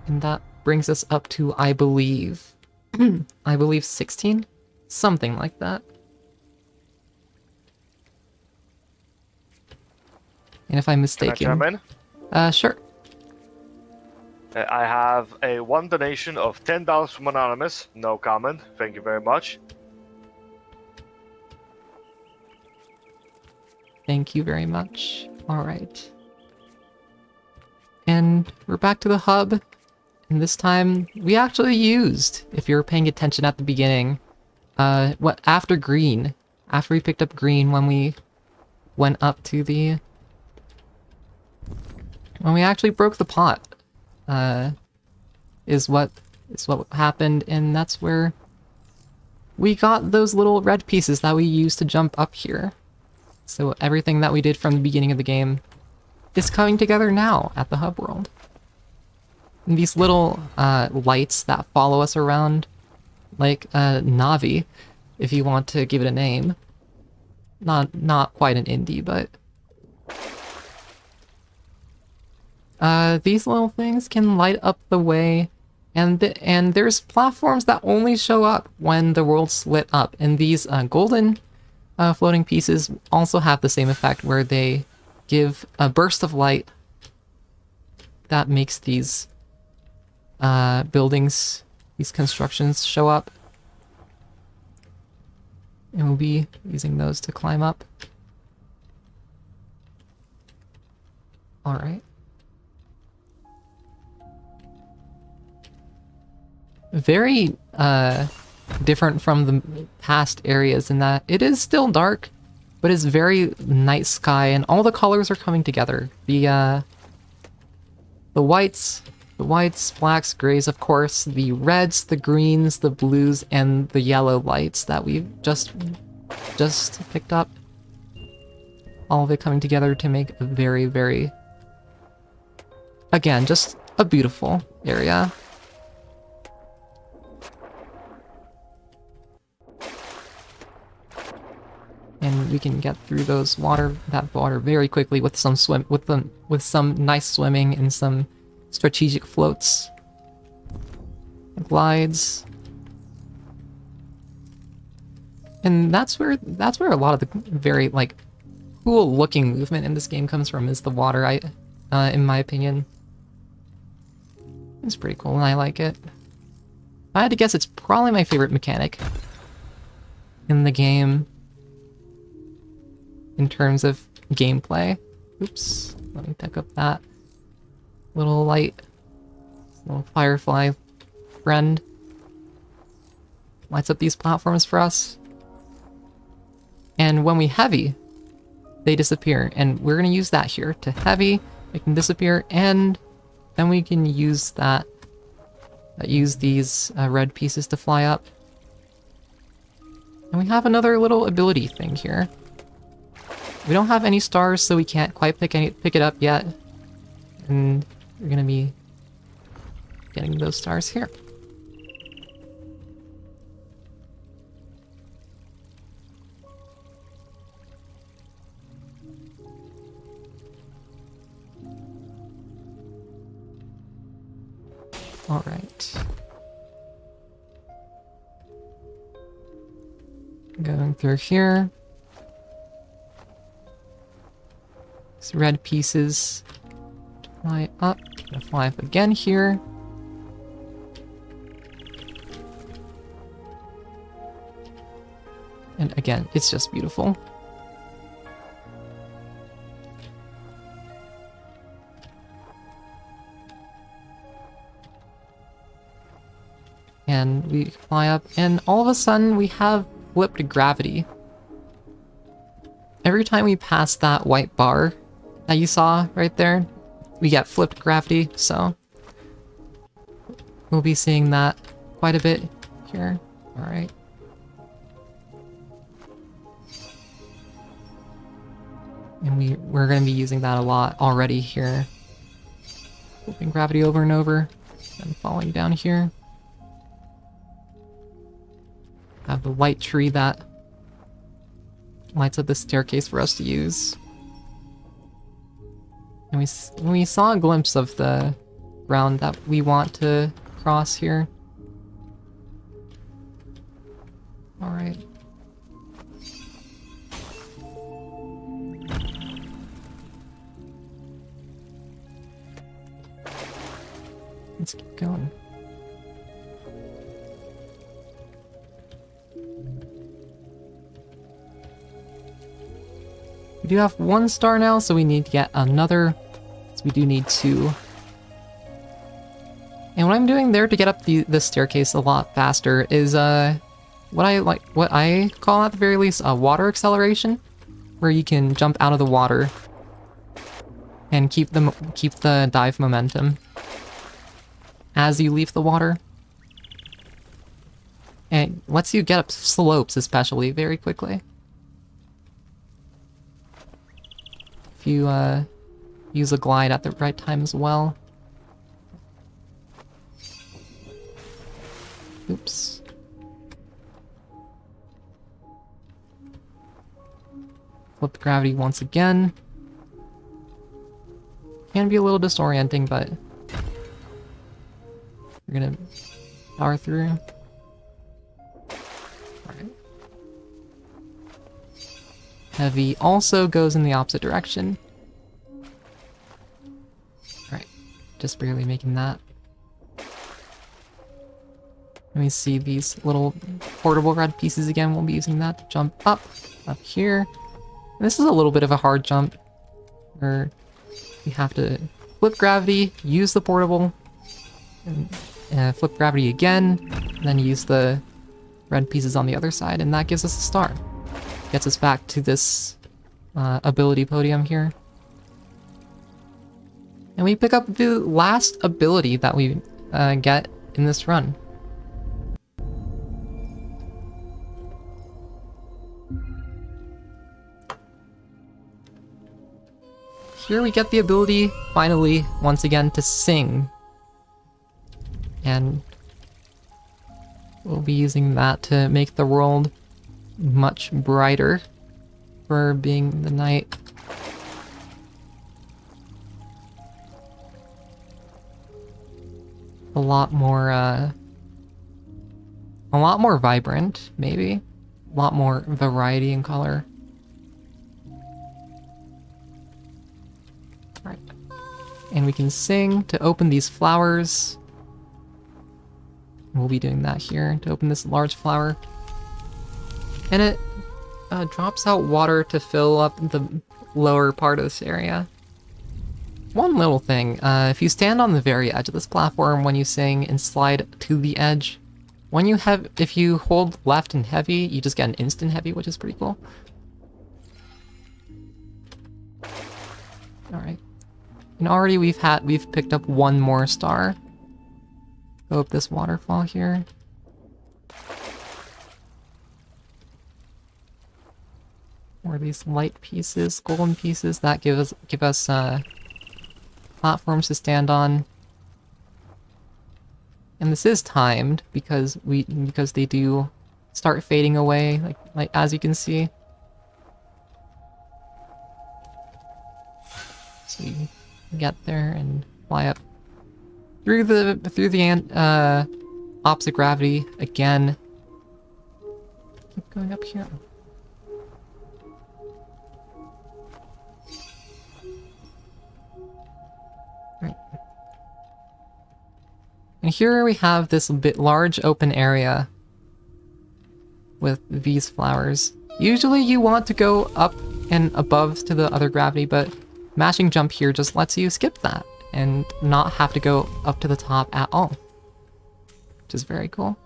And that brings us up to, I believe, 16? Something like that. And if I'm mistaken... Can I chime in? Sure. I have one donation of $10 from Anonymous. No comment. Thank you very much. Thank you very much. Alright. And we're back to the hub. And this time, we actually used, if you were paying attention at the beginning, after green. After we picked up green when we went up to the... When we actually broke the pot, is what happened, and that's where we got those little red pieces that we used to jump up here. So everything that we did from the beginning of the game is coming together now at the hub world. And these little lights that follow us around, like Navi, if you want to give it a name. Not quite an indie, but these little things can light up the way, and there's platforms that only show up when the world's lit up, and these golden floating pieces also have the same effect, where they give a burst of light that makes these buildings, these constructions show up. And we'll be using those to climb up. Alright. Very different from the past areas in that it is still dark, but it's very night sky, and all the colors are coming together. The whites, blacks, grays, of course, the reds, the greens, the blues, and the yellow lights that we've just picked up. All of it coming together to make a very, very, again, just a beautiful area. And we can get through that water very quickly with some nice swimming and some strategic floats, glides, and that's where a lot of the very cool looking movement in this game comes from, is the water. In my opinion, it's pretty cool and I like it. If I had to guess, it's probably my favorite mechanic in the game in terms of gameplay. Oops, let me pick up that little light, little firefly friend. Lights up these platforms for us. And when we heavy, they disappear. And we're gonna use that here to heavy, make them disappear, and then we can use use these red pieces to fly up. And we have another little ability thing here. We don't have any stars, so we can't quite pick it up yet. And we're gonna be getting those stars here. All right. Going through here. These red pieces fly up. Gonna fly up again here. And again, it's just beautiful. And we fly up, and all of a sudden we have flipped gravity. Every time we pass that white bar that you saw right there, we get flipped gravity, so we'll be seeing that quite a bit here. Alright. And we're going to be using that a lot already here. Flipping gravity over and over, and falling down here. Have the white tree that lights up the staircase for us to use. And we saw a glimpse of the ground that we want to cross here. Alright. Let's keep going. We do have 1 star now, so we need to get another. So we do need 2. And what I'm doing there to get up the staircase a lot faster is what I call at the very least a water acceleration, where you can jump out of the water and keep the dive momentum as you leave the water. And it lets you get up slopes especially very quickly. If you use a glide at the right time as well. Oops. Flip gravity once again. Can be a little disorienting, but we're gonna power through. Alright. Heavy also goes in the opposite direction. Alright, just barely making that. Let me see these little portable red pieces again. We'll be using that to jump up here. And this is a little bit of a hard jump, where you have to flip gravity, use the portable, and flip gravity again, and then use the red pieces on the other side, and that gives us a star. Gets us back to this ability podium here. And we pick up the last ability that we get in this run. Here we get the ability, finally, once again, to sing. And we'll be using that to make the world much brighter for being the night. A lot more vibrant, maybe. A lot more variety in color. Right. And we can sing to open these flowers. We'll be doing that here to open this large flower. And it drops out water to fill up the lower part of this area. One little thing, if you stand on the very edge of this platform when you sing and slide to the edge, if you hold left and heavy, you just get an instant heavy, which is pretty cool. Alright. And already we've picked up 1 more star. Go up this waterfall here. Or these light pieces, golden pieces, that give us platforms to stand on. And this is timed because they do start fading away, like as you can see. So you get there and fly up through the opposite gravity again. Keep going up here. Right. And here we have this large open area with these flowers. Usually you want to go up and above to the other gravity, but mashing jump here just lets you skip that and not have to go up to the top at all, which is very cool.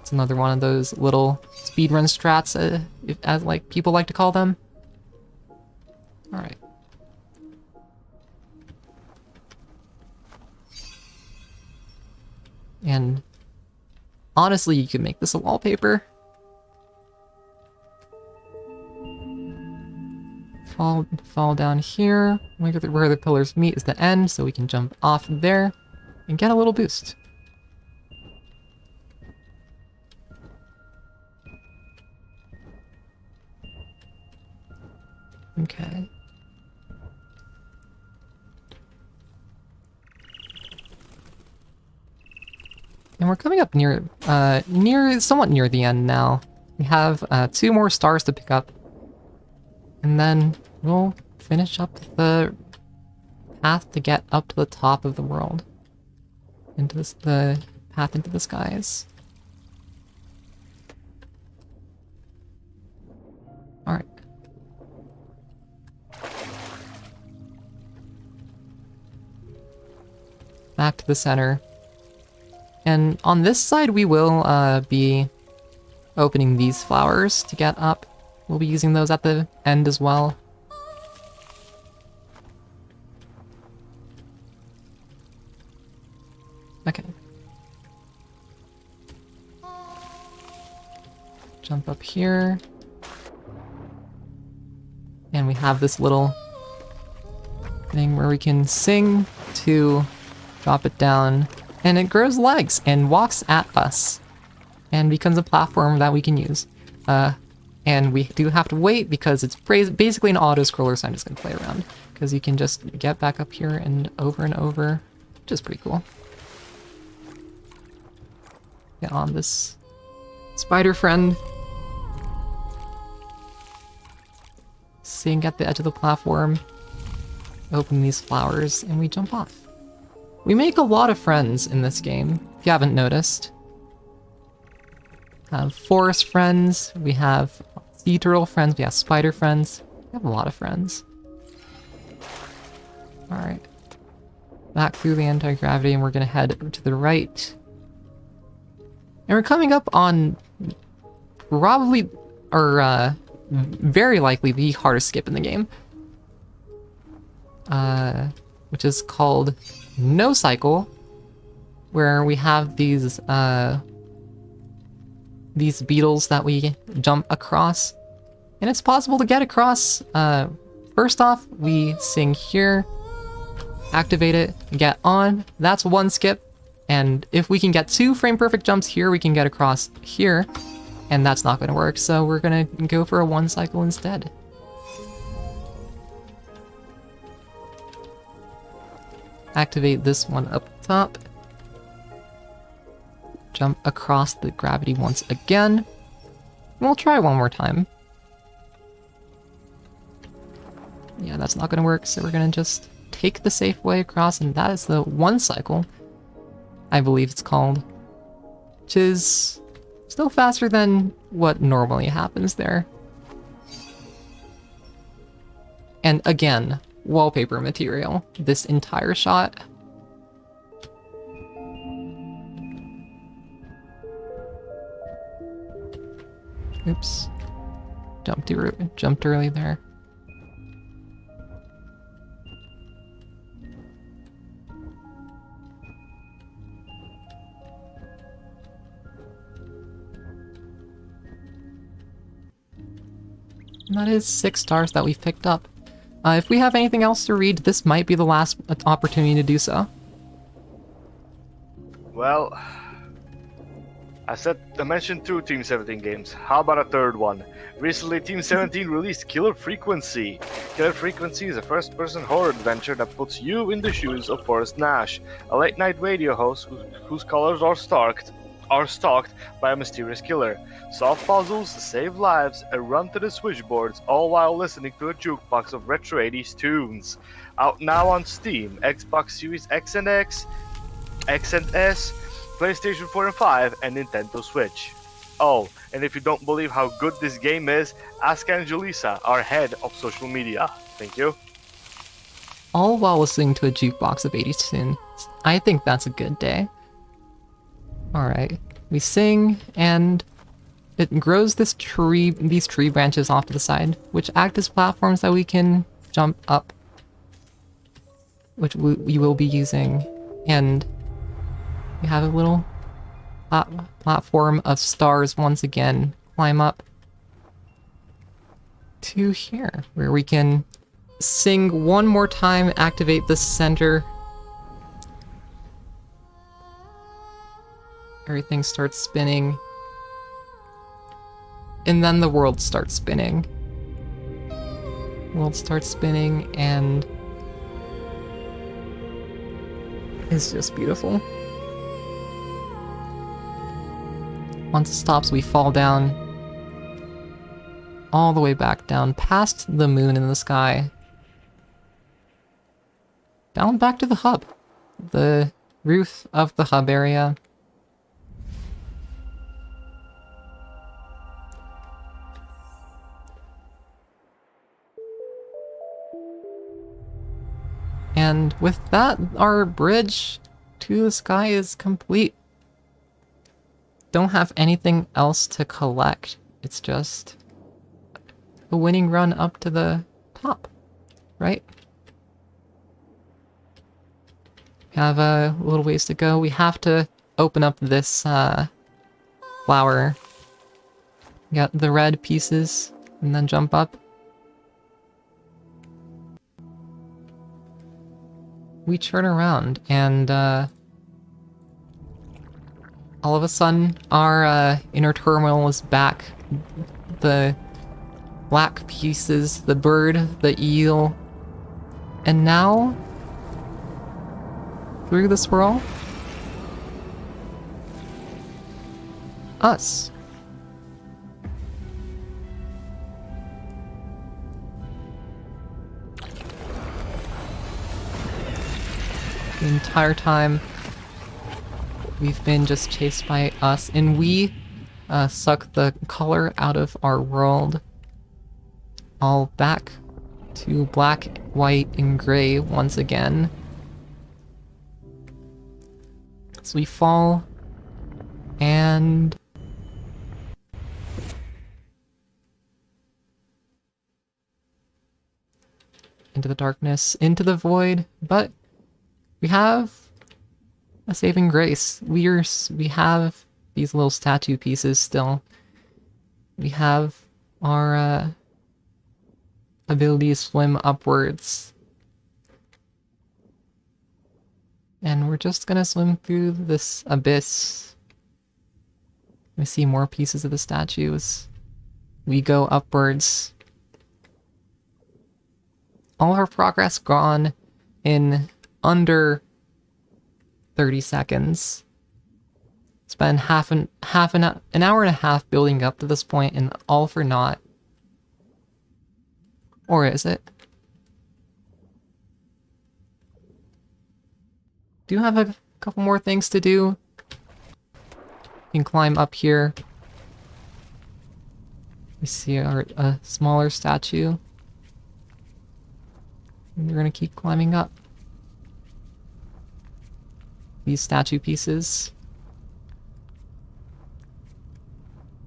It's another one of those little speedrun strats, as like people like to call them. All right. And honestly, you could make this a wallpaper. Fall down here. Where the pillars meet is the end, so we can jump off there and get a little boost. Okay. And we're coming up somewhat near the end now. We have 2 more stars to pick up. And then we'll finish up the path to get up to the top of the world. Into the path into the skies. Alright. Back to the center. And on this side, we will be opening these flowers to get up. We'll be using those at the end as well. Okay. Jump up here. And we have this little thing where we can sing to drop it down. And it grows legs and walks at us. And becomes a platform that we can use. And we do have to wait because it's basically an auto-scroller, so I'm just going to play around. Because you can just get back up here and over, which is pretty cool. Get on this spider friend. Sing at the edge of the platform. Open these flowers, and we jump off. We make a lot of friends in this game, if you haven't noticed. Have forest friends, we have sea turtle friends, we have spider friends. We have a lot of friends. Alright. Back through the anti-gravity, and we're gonna head to the right. And we're coming up on probably, or very likely the hardest skip in the game. Which is called No Cycle, where we have these beetles that we jump across. And it's possible to get across. First off, we sing here, activate it, get on. That's one skip. And if we can get 2 frame perfect jumps here, we can get across here. And that's not going to work, so we're going to go for a 1 cycle instead. Activate this one up top. Jump across the gravity once again. We'll try one more time. Yeah, that's not going to work, so we're going to just take the safe way across, and that is the 1 cycle, I believe it's called. Which is still faster than what normally happens there. And again, wallpaper material, this entire shot. Oops. Jumped early there. And that is 6 stars that we've picked up. If we have anything else to read, this might be the last opportunity to do so. Well, I mentioned 2 Team 17 games. How about a third one? Recently, Team 17 released Killer Frequency. Killer Frequency is a first-person horror adventure that puts you in the shoes of Forrest Nash, a late-night radio host whose colors are stalked by a mysterious killer. Solve puzzles, save lives, and run to the switchboards, all while listening to a jukebox of retro 80s tunes. Out now on Steam, Xbox Series X and X and S, PlayStation 4 and 5, and Nintendo Switch. Oh, and if you don't believe how good this game is, ask Angelisa, our head of social media. Thank you. All while listening to a jukebox of 80s tunes. I think that's a good day. Alright, we sing, and it grows these tree branches off to the side, which act as platforms that we can jump up, which we will be using. And we have a little platform of stars once again. Climb up to here, where we can sing one more time, activate the center. Everything starts spinning. And then the world starts spinning. World starts spinning, and it's just beautiful. Once it stops, we fall down all the way back down past the moon in the sky. Down back to the hub. The roof of the hub area. And with that, our bridge to the sky is complete. Don't have anything else to collect. It's just a winning run up to the top, right? We have a little ways to go. We have to open up this flower. Get the red pieces and then jump up. We turn around and all of a sudden our inner turmoil is back. The black pieces, the bird, the eel, and now through the swirl, us. The entire time we've been just chased by us, and we suck the color out of our world, all back to black, white, and gray once again. So we fall, and into the darkness, into the void, but we have a saving grace. We have these little statue pieces still. We have our ability to swim upwards. And we're just gonna swim through this abyss. We see more pieces of the statues. We go upwards. All of our progress gone in under 30 seconds. Spend an hour and a half building up to this point, and all for naught. Or is it? Do have a couple more things to do. You can climb up here. We see a smaller statue. And we're gonna keep climbing up. These statue pieces.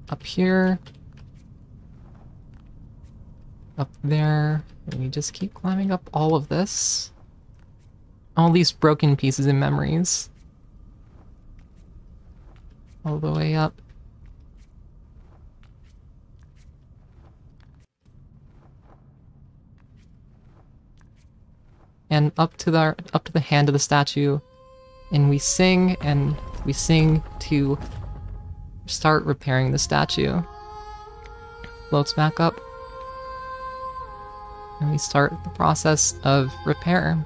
Up here. Up there. And we just keep climbing up all of this. All these broken pieces and memories. All the way up. And up to the hand of the statue. And we sing to start repairing the statue. Floats back up. And we start the process of repair.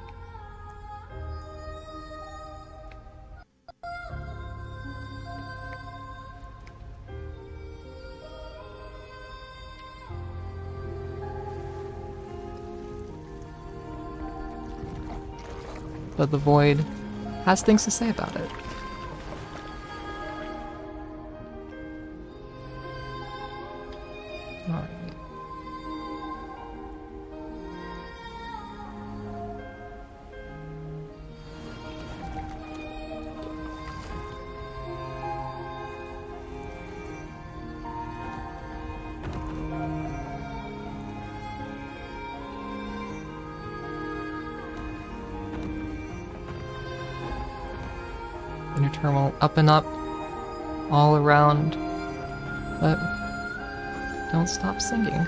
But the void has things to say about it. Alright. Inner turmoil up and up, all around, but don't stop singing.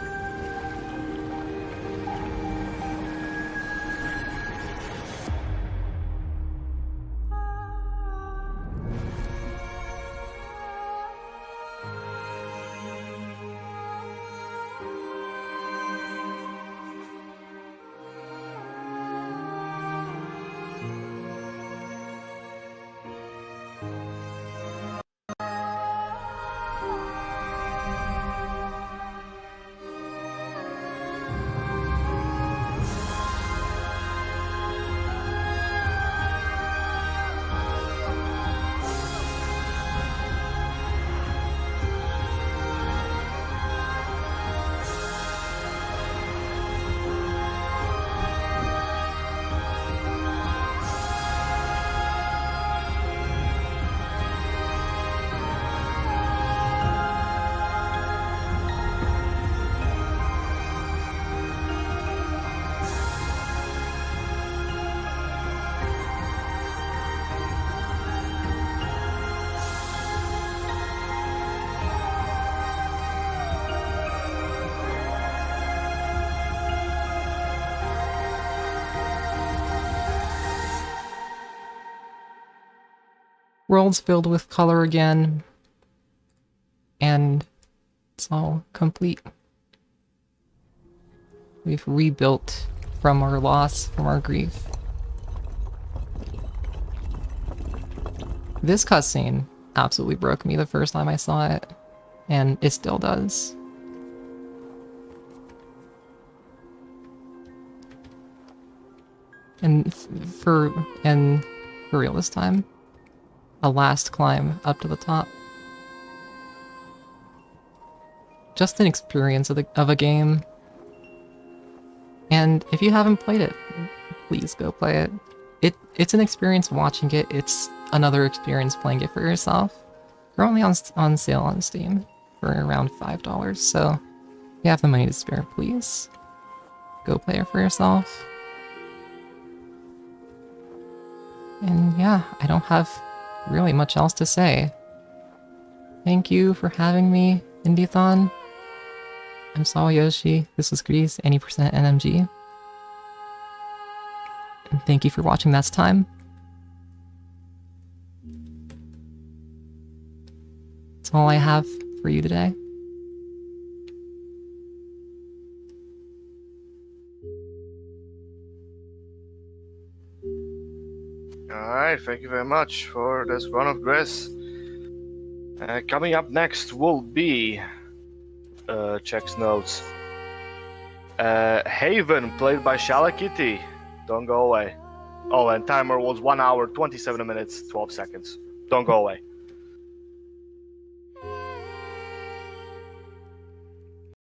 World's filled with color again. And it's all complete. We've rebuilt from our loss, from our grief. This cutscene absolutely broke me the first time I saw it, and it still does. And for real this time, a last climb up to the top. Just an experience of a game. And if you haven't played it, please go play it. It's an experience watching it. It's another experience playing it for yourself. Currently on sale on Steam for around $5. So if you have the money to spare, please go play it for yourself. And yeah, I don't have really much else to say. Thank you for having me, Indiethon. I'm Sawayoshi. This was GRIS Any NMG. And thank you for watching That's Time. That's all I have for you today. Alright, thank you very much for this run of GRIS. Coming up next will be... checks notes. Haven, played by Shalakitty. Don't go away. Oh, and timer was 1 hour, 27 minutes, 12 seconds. Don't go away.